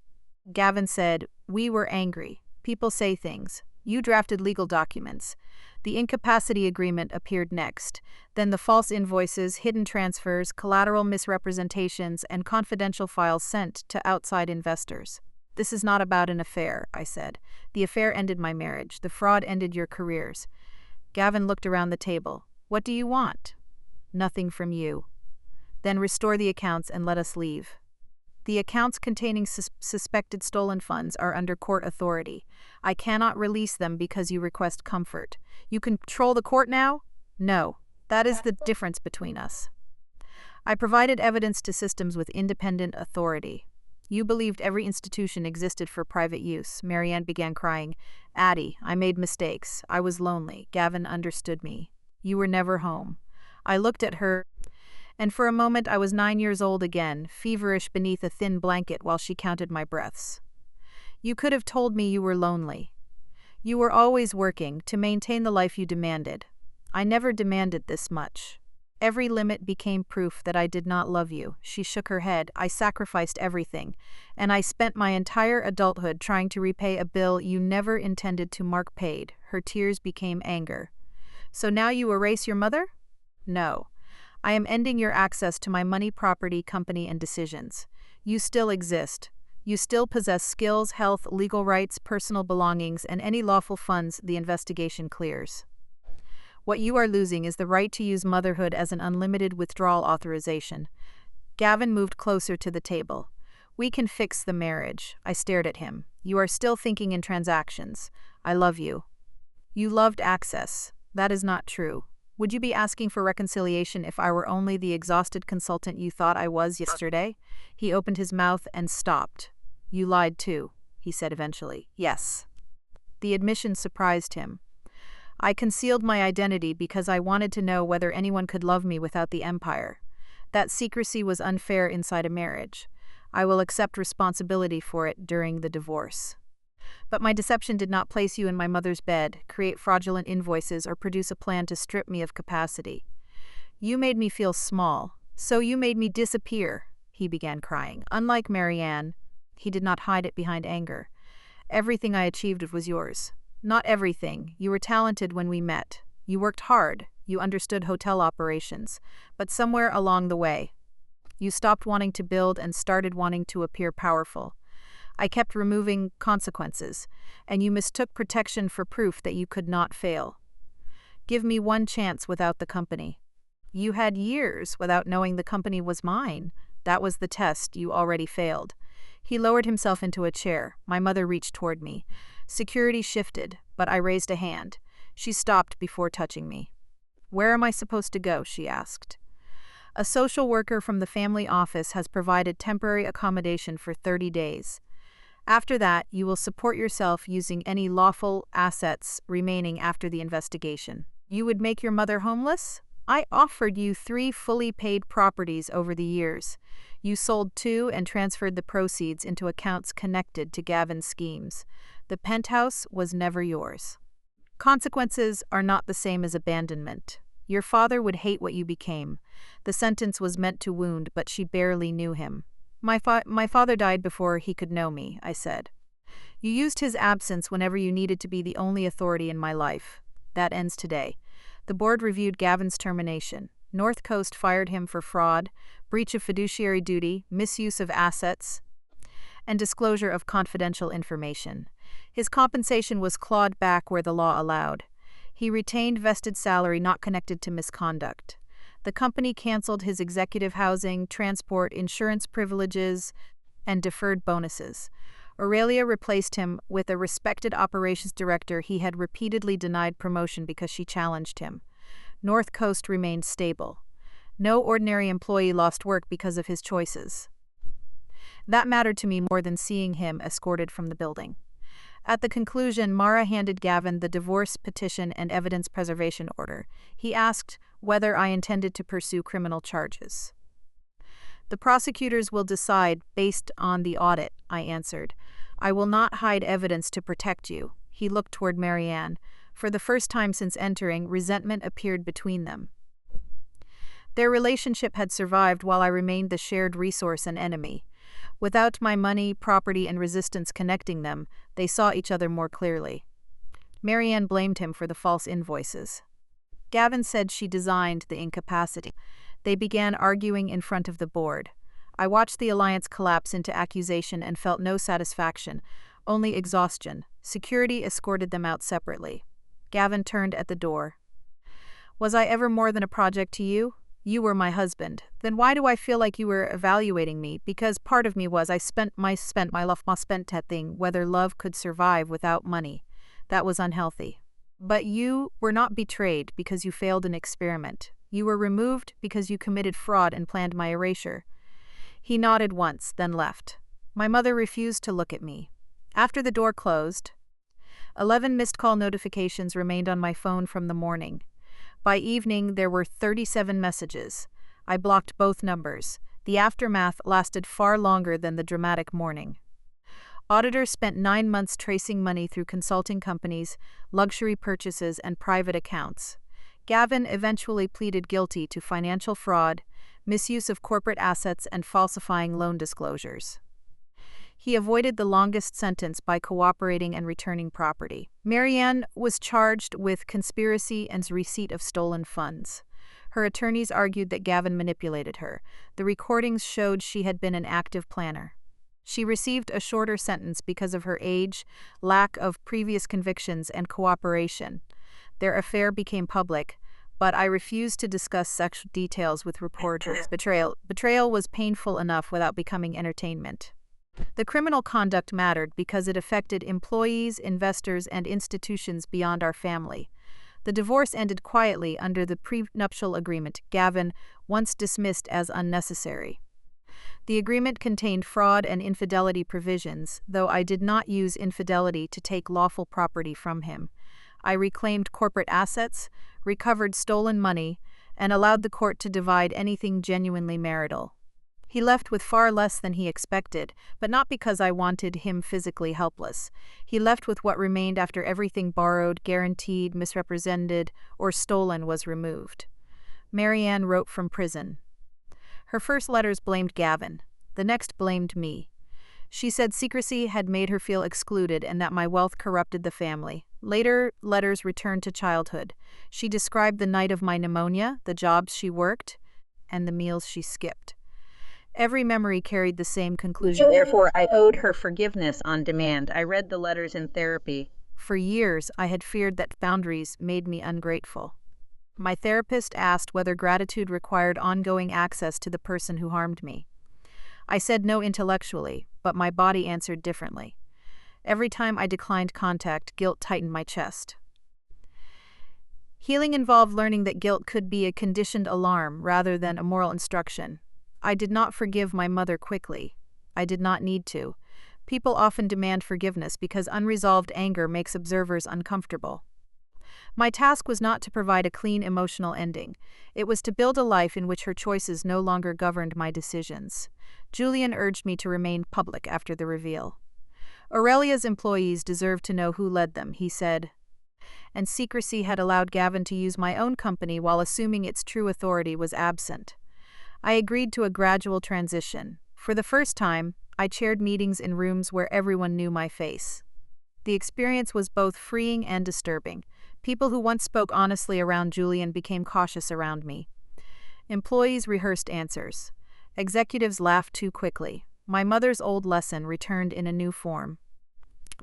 Gavin said, "We were angry. People say things. You drafted legal documents." The incapacity agreement appeared next. Then the false invoices, hidden transfers, collateral misrepresentations, and confidential files sent to outside investors. "This is not about an affair," I said. "The affair ended my marriage. The fraud ended your careers." Gavin looked around the table. "What do you want?" "Nothing from you." "Then restore the accounts and let us leave." "The accounts containing suspected stolen funds are under court authority. I cannot release them because you request comfort. You control the court now?" "No. That is the difference between us. I provided evidence to systems with independent authority. You believed every institution existed for private use." Marianne began crying. "Addie, I made mistakes. I was lonely. Gavin understood me. You were never home." I looked at her, and for a moment I was 9 years old again, feverish beneath a thin blanket while she counted my breaths. "You could have told me you were lonely. You were always working to maintain the life you demanded. I never demanded this much. Every limit became proof that I did not love you." She shook her head. "I sacrificed everything, and I spent my entire adulthood trying to repay a bill you never intended to mark paid." Her tears became anger. "So now you erase your mother?" "No. I am ending your access to my money, property, company, and decisions. You still exist. You still possess skills, health, legal rights, personal belongings, and any lawful funds the investigation clears. What you are losing is the right to use motherhood as an unlimited withdrawal authorization." Gavin moved closer to the table. "We can fix the marriage." I stared at him. "You are still thinking in transactions. I love you." "You loved access. That is not true. Would you be asking for reconciliation if I were only the exhausted consultant you thought I was yesterday?" He opened his mouth and stopped. "You lied too," he said eventually. "Yes." The admission surprised him. "I concealed my identity because I wanted to know whether anyone could love me without the empire. That secrecy was unfair inside a marriage. I will accept responsibility for it during the divorce. But my deception did not place you in my mother's bed, create fraudulent invoices, or produce a plan to strip me of capacity. You made me feel small, so you made me disappear." He began crying. "Unlike Marianne," he did not hide it behind anger, "everything I achieved was yours. Not everything. You were talented when we met. You worked hard. You understood hotel operations. But somewhere along the way, you stopped wanting to build and started wanting to appear powerful. I kept removing consequences, and you mistook protection for proof that you could not fail. Give me one chance without the company. You had years without knowing the company was mine. That was the test you already failed. He lowered himself into a chair. My mother reached toward me. Security shifted, but I raised a hand. She stopped before touching me. Where am I supposed to go? She asked. A social worker from the family office has provided temporary accommodation for 30 days. After that, you will support yourself using any lawful assets remaining after the investigation. You would make your mother homeless? I offered you 3 fully paid properties over the years. You sold 2 and transferred the proceeds into accounts connected to Gavin's schemes. The penthouse was never yours. Consequences are not the same as abandonment. Your father would hate what you became. The sentence was meant to wound, but she barely knew him. My father died before he could know me, I said. You used his absence whenever you needed to be the only authority in my life. That ends today. The board reviewed Gavin's termination. North Coast fired him for fraud, breach of fiduciary duty, misuse of assets, and disclosure of confidential information. His compensation was clawed back where the law allowed. He retained vested salary not connected to misconduct. The company canceled his executive housing, transport, insurance privileges, and deferred bonuses. Aurelia replaced him with a respected operations director he had repeatedly denied promotion because she challenged him. North Coast remained stable. No ordinary employee lost work because of his choices. That mattered to me more than seeing him escorted from the building. At the conclusion, Mara handed Gavin the divorce petition and evidence preservation order. He asked whether I intended to pursue criminal charges. The prosecutors will decide based on the audit, I answered. I will not hide evidence to protect you. He looked toward Marianne. For the first time since entering, resentment appeared between them. Their relationship had survived while I remained the shared resource and enemy. Without my money, property, and resistance connecting them, they saw each other more clearly. Marianne blamed him for the false invoices. Gavin said she designed the incapacity. They began arguing in front of the board. I watched the alliance collapse into accusation and felt no satisfaction, only exhaustion. Security escorted them out separately. Gavin turned at the door. Was I ever more than a project to you? You were my husband. Then why do I feel like you were evaluating me? Because part of me was I spent my love that thing, whether love could survive without money. That was unhealthy. But you were not betrayed because you failed an experiment. You were removed because you committed fraud and planned my erasure. He nodded once, then left. My mother refused to look at me. After the door closed, 11 missed call notifications remained on my phone from the morning. By evening, there were 37 messages. I blocked both numbers. The aftermath lasted far longer than the dramatic morning. Auditors spent 9 months tracing money through consulting companies, luxury purchases, and private accounts. Gavin eventually pleaded guilty to financial fraud, misuse of corporate assets, and falsifying loan disclosures. He avoided the longest sentence by cooperating and returning property. Marianne was charged with conspiracy and receipt of stolen funds. Her attorneys argued that Gavin manipulated her. The recordings showed she had been an active planner. She received a shorter sentence because of her age, lack of previous convictions, and cooperation. Their affair became public, but I refused to discuss sexual details with reporters. Betrayal was painful enough without becoming entertainment. The criminal conduct mattered because it affected employees, investors, and institutions beyond our family. The divorce ended quietly under the prenuptial agreement Gavin once dismissed as unnecessary. The agreement contained fraud and infidelity provisions, though I did not use infidelity to take lawful property from him. I reclaimed corporate assets, recovered stolen money, and allowed the court to divide anything genuinely marital. He left with far less than he expected, but not because I wanted him physically helpless. He left with what remained after everything borrowed, guaranteed, misrepresented, or stolen was removed. Marianne wrote from prison. Her first letters blamed Gavin. The next blamed me. She said secrecy had made her feel excluded and that my wealth corrupted the family. Later, letters returned to childhood. She described the night of my pneumonia, the jobs she worked, and the meals she skipped. Every memory carried the same conclusion. Therefore, I owed her forgiveness on demand. I read the letters in therapy. For years, I had feared that boundaries made me ungrateful. My therapist asked whether gratitude required ongoing access to the person who harmed me. I said no intellectually, but my body answered differently. Every time I declined contact, guilt tightened my chest. Healing involved learning that guilt could be a conditioned alarm rather than a moral instruction. I did not forgive my mother quickly. I did not need to. People often demand forgiveness because unresolved anger makes observers uncomfortable. My task was not to provide a clean emotional ending. It was to build a life in which her choices no longer governed my decisions. Julian urged me to remain public after the reveal. Aurelia's employees deserved to know who led them, he said, and secrecy had allowed Gavin to use my own company while assuming its true authority was absent. I agreed to a gradual transition. For the first time, I chaired meetings in rooms where everyone knew my face. The experience was both freeing and disturbing. People who once spoke honestly around Julian became cautious around me. Employees rehearsed answers. Executives laughed too quickly. My mother's old lesson returned in a new form.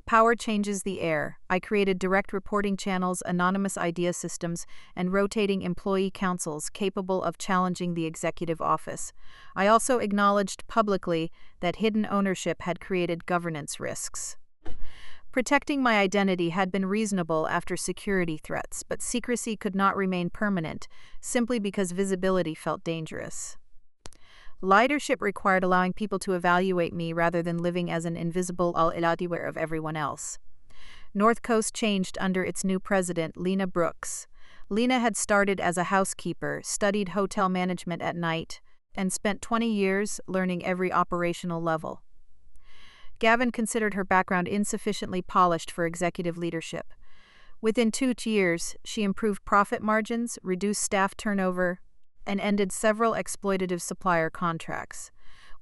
Power changes the air. I created direct reporting channels, anonymous idea systems, and rotating employee councils capable of challenging the executive office. I also acknowledged publicly that hidden ownership had created governance risks. Protecting my identity had been reasonable after security threats, but secrecy could not remain permanent simply because visibility felt dangerous. Leadership required allowing people to evaluate me rather than living as an invisible all-aware of everyone else. North Coast changed under its new president, Lena Brooks. Lena had started as a housekeeper, studied hotel management at night, and spent 20 years learning every operational level. Gavin considered her background insufficiently polished for executive leadership. Within 2 years, she improved profit margins, reduced staff turnover, and ended several exploitative supplier contracts.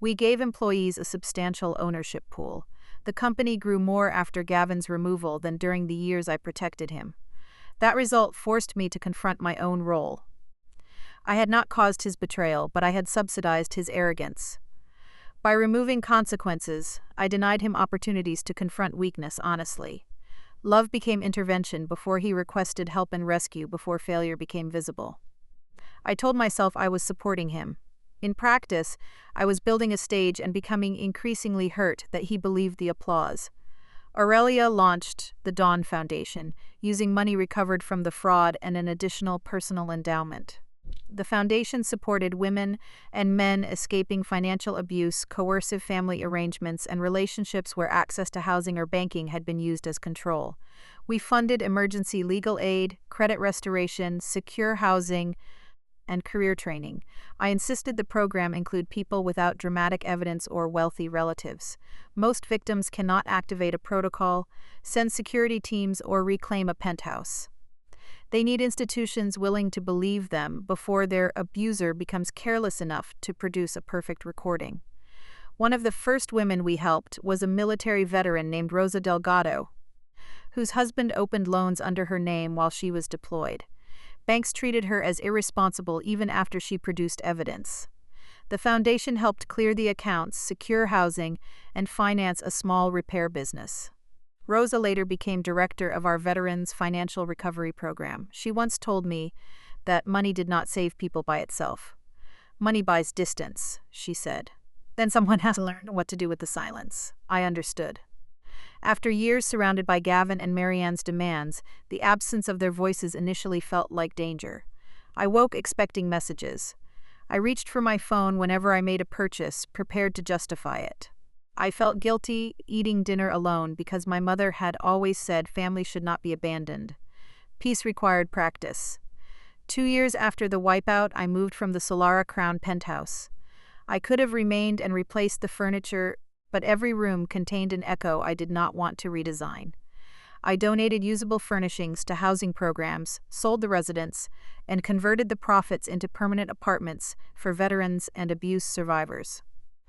We gave employees a substantial ownership pool. The company grew more after Gavin's removal than during the years I protected him. That result forced me to confront my own role. I had not caused his betrayal, but I had subsidized his arrogance. By removing consequences, I denied him opportunities to confront weakness honestly. Love became intervention before he requested help and rescue before failure became visible. I told myself I was supporting him. In practice, I was building a stage and becoming increasingly hurt that he believed the applause. Aurelia launched the Dawn Foundation, using money recovered from the fraud and an additional personal endowment. The foundation supported women and men escaping financial abuse, coercive family arrangements, and relationships where access to housing or banking had been used as control. We funded emergency legal aid, credit restoration, secure housing, and career training. I insisted the program include people without dramatic evidence or wealthy relatives. Most victims cannot activate a protocol, send security teams, or reclaim a penthouse. They need institutions willing to believe them before their abuser becomes careless enough to produce a perfect recording. One of the first women we helped was a military veteran named Rosa Delgado, whose husband opened loans under her name while she was deployed. Banks treated her as irresponsible even after she produced evidence. The foundation helped clear the accounts, secure housing, and finance a small repair business. Rosa later became director of our Veterans Financial Recovery Program. She once told me that money did not save people by itself. Money buys distance, she said. Then someone has to learn what to do with the silence. I understood. After years surrounded by Gavin and Marianne's demands, the absence of their voices initially felt like danger. I woke expecting messages. I reached for my phone whenever I made a purchase, prepared to justify it. I felt guilty eating dinner alone because my mother had always said family should not be abandoned. Peace required practice. 2 years after the wipeout, I moved from the Solara Crown penthouse. I could have remained and replaced the furniture, but every room contained an echo I did not want to redesign. I donated usable furnishings to housing programs, sold the residence, and converted the profits into permanent apartments for veterans and abuse survivors.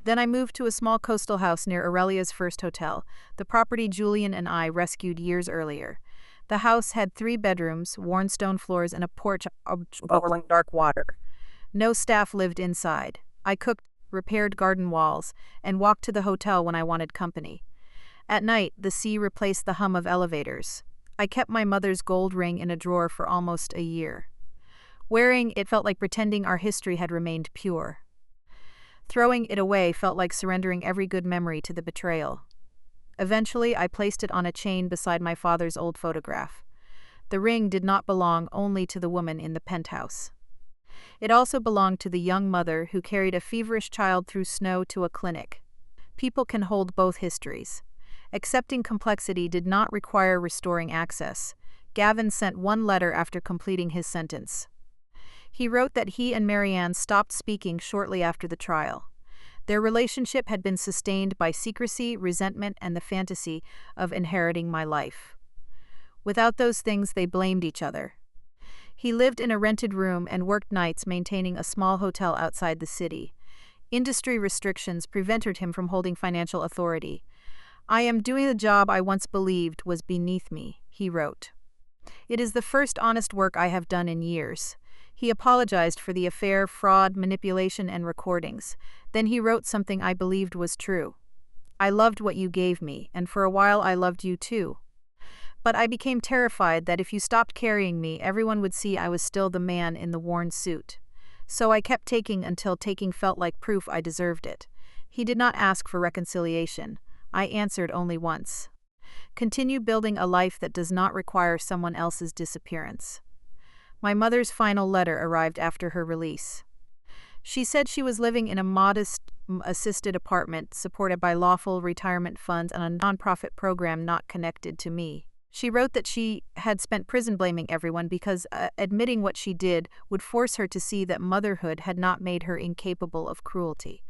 Then I moved to a small coastal house near Aurelia's first hotel, the property Julian and I rescued years earlier. The house had 3 bedrooms, worn stone floors, and a porch overlooking dark water. No staff lived inside. I cooked, repaired garden walls, and walked to the hotel when I wanted company. At night, the sea replaced the hum of elevators. I kept my mother's gold ring in a drawer for almost a year. Wearing it felt like pretending our history had remained pure. Throwing it away felt like surrendering every good memory to the betrayal. Eventually, I placed it on a chain beside my father's old photograph. The ring did not belong only to the woman in the penthouse. It also belonged to the young mother who carried a feverish child through snow to a clinic. People can hold both histories. Accepting complexity did not require restoring access. Gavin sent one letter after completing his sentence. He wrote that he and Marianne stopped speaking shortly after the trial. Their relationship had been sustained by secrecy, resentment, and the fantasy of inheriting my life. Without those things, they blamed each other. He lived in a rented room and worked nights maintaining a small hotel outside the city. Industry restrictions prevented him from holding financial authority. "I am doing the job I once believed was beneath me," he wrote. "It is the first honest work I have done in years." He apologized for the affair, fraud, manipulation, and recordings. Then he wrote something I believed was true. "I loved what you gave me, and for a while I loved you too. But I became terrified that if you stopped carrying me, everyone would see I was still the man in the worn suit. So I kept taking until taking felt like proof I deserved it." He did not ask for reconciliation. I answered only once. "Continue building a life that does not require someone else's disappearance." My mother's final letter arrived after her release. She said she was living in a modest, assisted apartment supported by lawful retirement funds and a nonprofit program not connected to me. She wrote that she had spent prison blaming everyone because admitting what she did would force her to see that motherhood had not made her incapable of cruelty.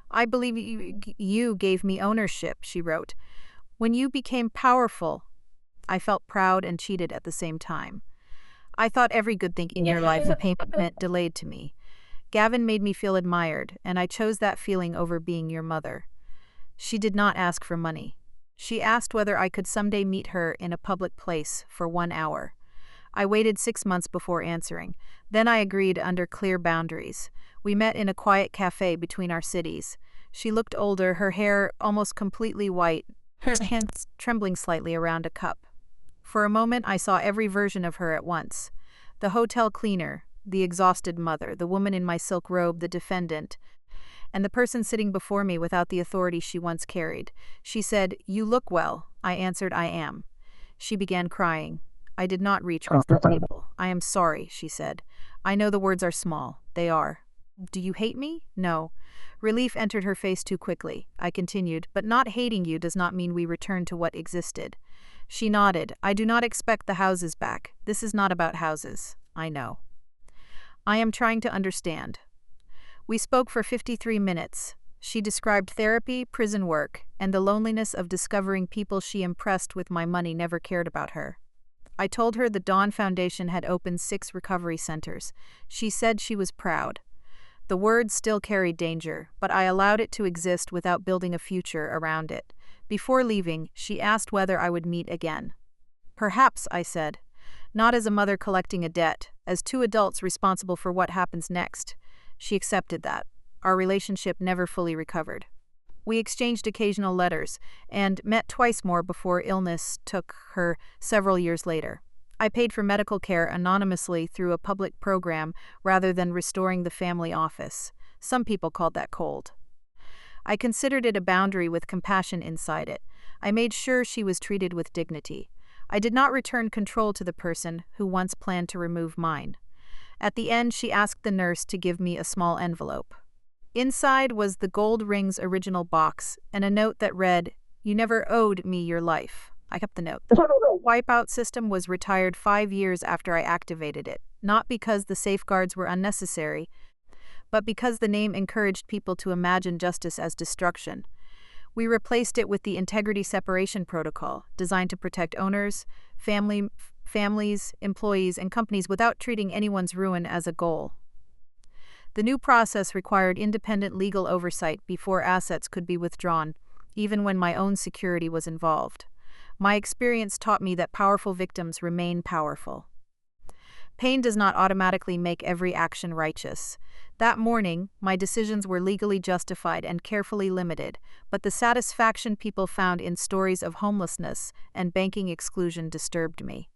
"I believe you gave me ownership," she wrote. "When you became powerful, I felt proud and cheated at the same time. I thought every good thing in your life the payment meant delayed to me. Gavin made me feel admired, and I chose that feeling over being your mother." She did not ask for money. She asked whether I could someday meet her in a public place for 1 hour. I waited 6 months before answering. Then I agreed under clear boundaries. We met in a quiet cafe between our cities. She looked older, her hair almost completely white, her hands trembling slightly around a cup. For a moment, I saw every version of her at once. The hotel cleaner, the exhausted mother, the woman in my silk robe, the defendant, and the person sitting before me without the authority she once carried. She said, "You look well." I answered, "I am." She began crying. I did not reach her table. "I am sorry," she said. "I know the words are small. They are." "Do you hate me?" "No." Relief entered her face too quickly. I continued, "But not hating you does not mean we return to what existed." She nodded. "I do not expect the houses back. This is not about houses." "I know." "I am trying to understand." We spoke for 53 minutes. She described therapy, prison work, and the loneliness of discovering people she impressed with my money never cared about her. I told her the Dawn Foundation had opened 6 recovery centers. She said she was proud. The words still carried danger, but I allowed it to exist without building a future around it. Before leaving, she asked whether I would meet again. "Perhaps," I said. "Not as a mother collecting a debt, as 2 adults responsible for what happens next." She accepted that. Our relationship never fully recovered. We exchanged occasional letters, and met twice more before illness took her several years later. I paid for medical care anonymously through a public program rather than restoring the family office. Some people called that cold. I considered it a boundary with compassion inside it. I made sure she was treated with dignity. I did not return control to the person who once planned to remove mine. At the end, she asked the nurse to give me a small envelope. Inside was the gold ring's original box and a note that read, "You never owed me your life." I kept the note. The Wipeout system was retired 5 years after I activated it, not because the safeguards were unnecessary, but because the name encouraged people to imagine justice as destruction. We replaced it with the Integrity Separation Protocol, designed to protect owners, families, employees, and companies without treating anyone's ruin as a goal. The new process required independent legal oversight before assets could be withdrawn, even when my own security was involved. My experience taught me that powerful victims remain powerful. Pain does not automatically make every action righteous. That morning, my decisions were legally justified and carefully limited, but the satisfaction people found in stories of homelessness and banking exclusion disturbed me.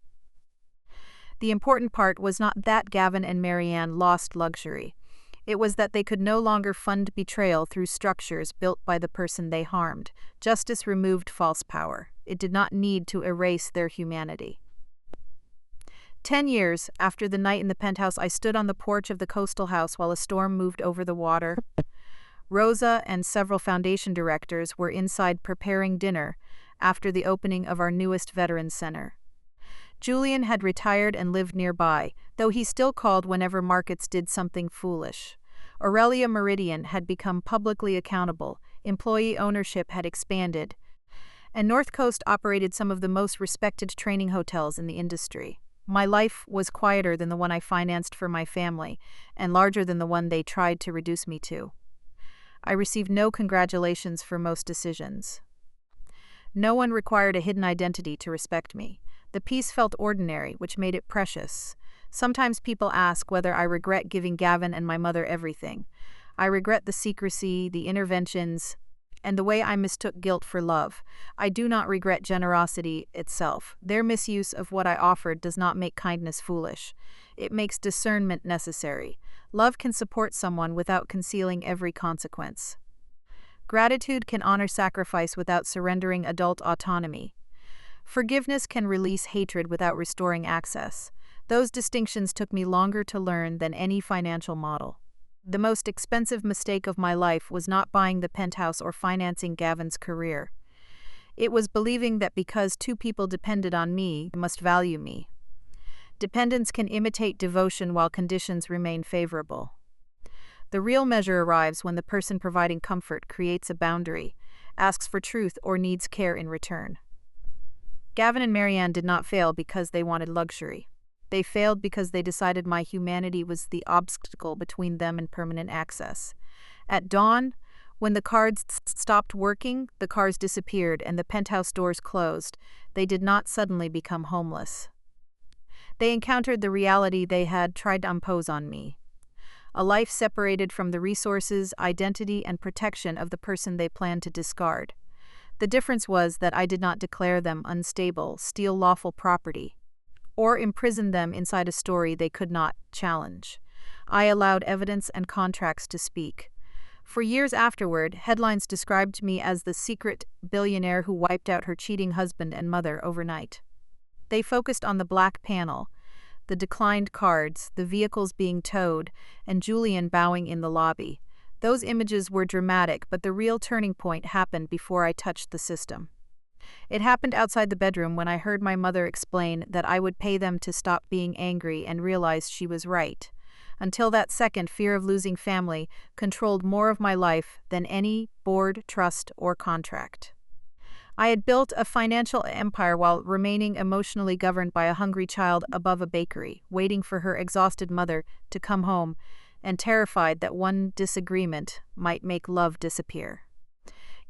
The important part was not that Gavin and Marianne lost luxury. It was that they could no longer fund betrayal through structures built by the person they harmed. Justice removed false power. It did not need to erase their humanity. 10 years after the night in the penthouse, I stood on the porch of the coastal house while a storm moved over the water. Rosa and several foundation directors were inside preparing dinner after the opening of our newest Veterans Center. Julian had retired and lived nearby, though he still called whenever markets did something foolish. Aurelia Meridian had become publicly accountable, employee ownership had expanded, and North Coast operated some of the most respected training hotels in the industry. My life was quieter than the one I financed for my family, and larger than the one they tried to reduce me to. I received no congratulations for most decisions. No one required a hidden identity to respect me. The peace felt ordinary, which made it precious. Sometimes people ask whether I regret giving Gavin and my mother everything. I regret the secrecy, the interventions, and the way I mistook guilt for love. I do not regret generosity itself. Their misuse of what I offered does not make kindness foolish. It makes discernment necessary. Love can support someone without concealing every consequence. Gratitude can honor sacrifice without surrendering adult autonomy. Forgiveness can release hatred without restoring access. Those distinctions took me longer to learn than any financial model. The most expensive mistake of my life was not buying the penthouse or financing Gavin's career. It was believing that because two people depended on me, they must value me. Dependence can imitate devotion while conditions remain favorable. The real measure arrives when the person providing comfort creates a boundary, asks for truth, or needs care in return. Gavin and Marianne did not fail because they wanted luxury. They failed because they decided my humanity was the obstacle between them and permanent access. At dawn, when the cards stopped working, the cars disappeared, and the penthouse doors closed, they did not suddenly become homeless. They encountered the reality they had tried to impose on me. A life separated from the resources, identity, and protection of the person they planned to discard. The difference was that I did not declare them unstable, steal lawful property, or imprison them inside a story they could not challenge. I allowed evidence and contracts to speak. For years afterward, headlines described me as the secret billionaire who wiped out her cheating husband and mother overnight. They focused on the black panel, the declined cards, the vehicles being towed, and Julian bowing in the lobby. Those images were dramatic, but the real turning point happened before I touched the system. It happened outside the bedroom when I heard my mother explain that I would pay them to stop being angry, and realized she was right. Until that second, fear of losing family controlled more of my life than any board, trust, or contract. I had built a financial empire while remaining emotionally governed by a hungry child above a bakery, waiting for her exhausted mother to come home, and terrified that one disagreement might make love disappear.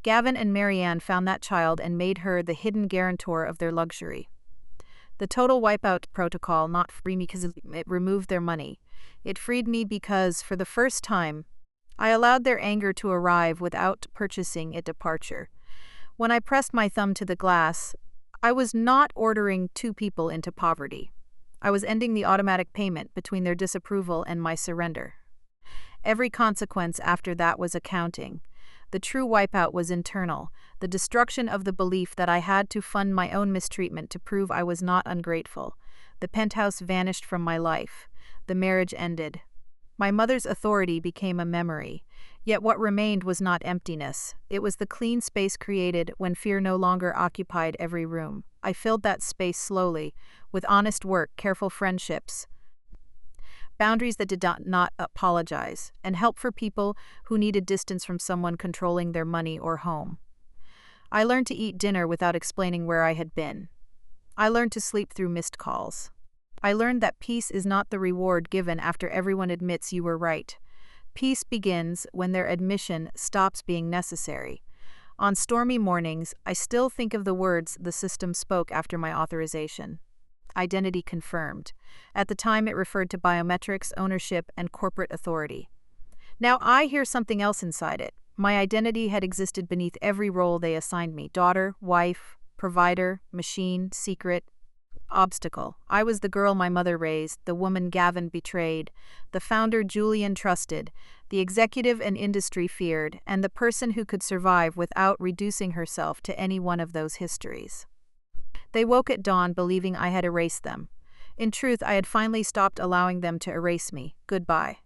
Gavin and Marianne found that child and made her the hidden guarantor of their luxury. The total Wipeout protocol not freed me because it removed their money. It freed me because, for the first time, I allowed their anger to arrive without purchasing a departure. When I pressed my thumb to the glass, I was not ordering two people into poverty. I was ending the automatic payment between their disapproval and my surrender. Every consequence after that was accounting. The true wipeout was internal, the destruction of the belief that I had to fund my own mistreatment to prove I was not ungrateful. The penthouse vanished from my life. The marriage ended. My mother's authority became a memory. Yet what remained was not emptiness. It was the clean space created when fear no longer occupied every room. I filled that space slowly, with honest work, careful friendships, boundaries that did not apologize, and help for people who needed distance from someone controlling their money or home. I learned to eat dinner without explaining where I had been. I learned to sleep through missed calls. I learned that peace is not the reward given after everyone admits you were right. Peace begins when their admission stops being necessary. On stormy mornings, I still think of the words the system spoke after my authorization. Identity confirmed. At the time, it referred to biometrics, ownership, and corporate authority. Now I hear something else inside it. My identity had existed beneath every role they assigned me: daughter, wife, provider, machine, secret, obstacle. I was the girl my mother raised, the woman Gavin betrayed, the founder Julian trusted, the executive and industry feared, and the person who could survive without reducing herself to any one of those histories. They woke at dawn believing I had erased them. In truth, I had finally stopped allowing them to erase me. Goodbye.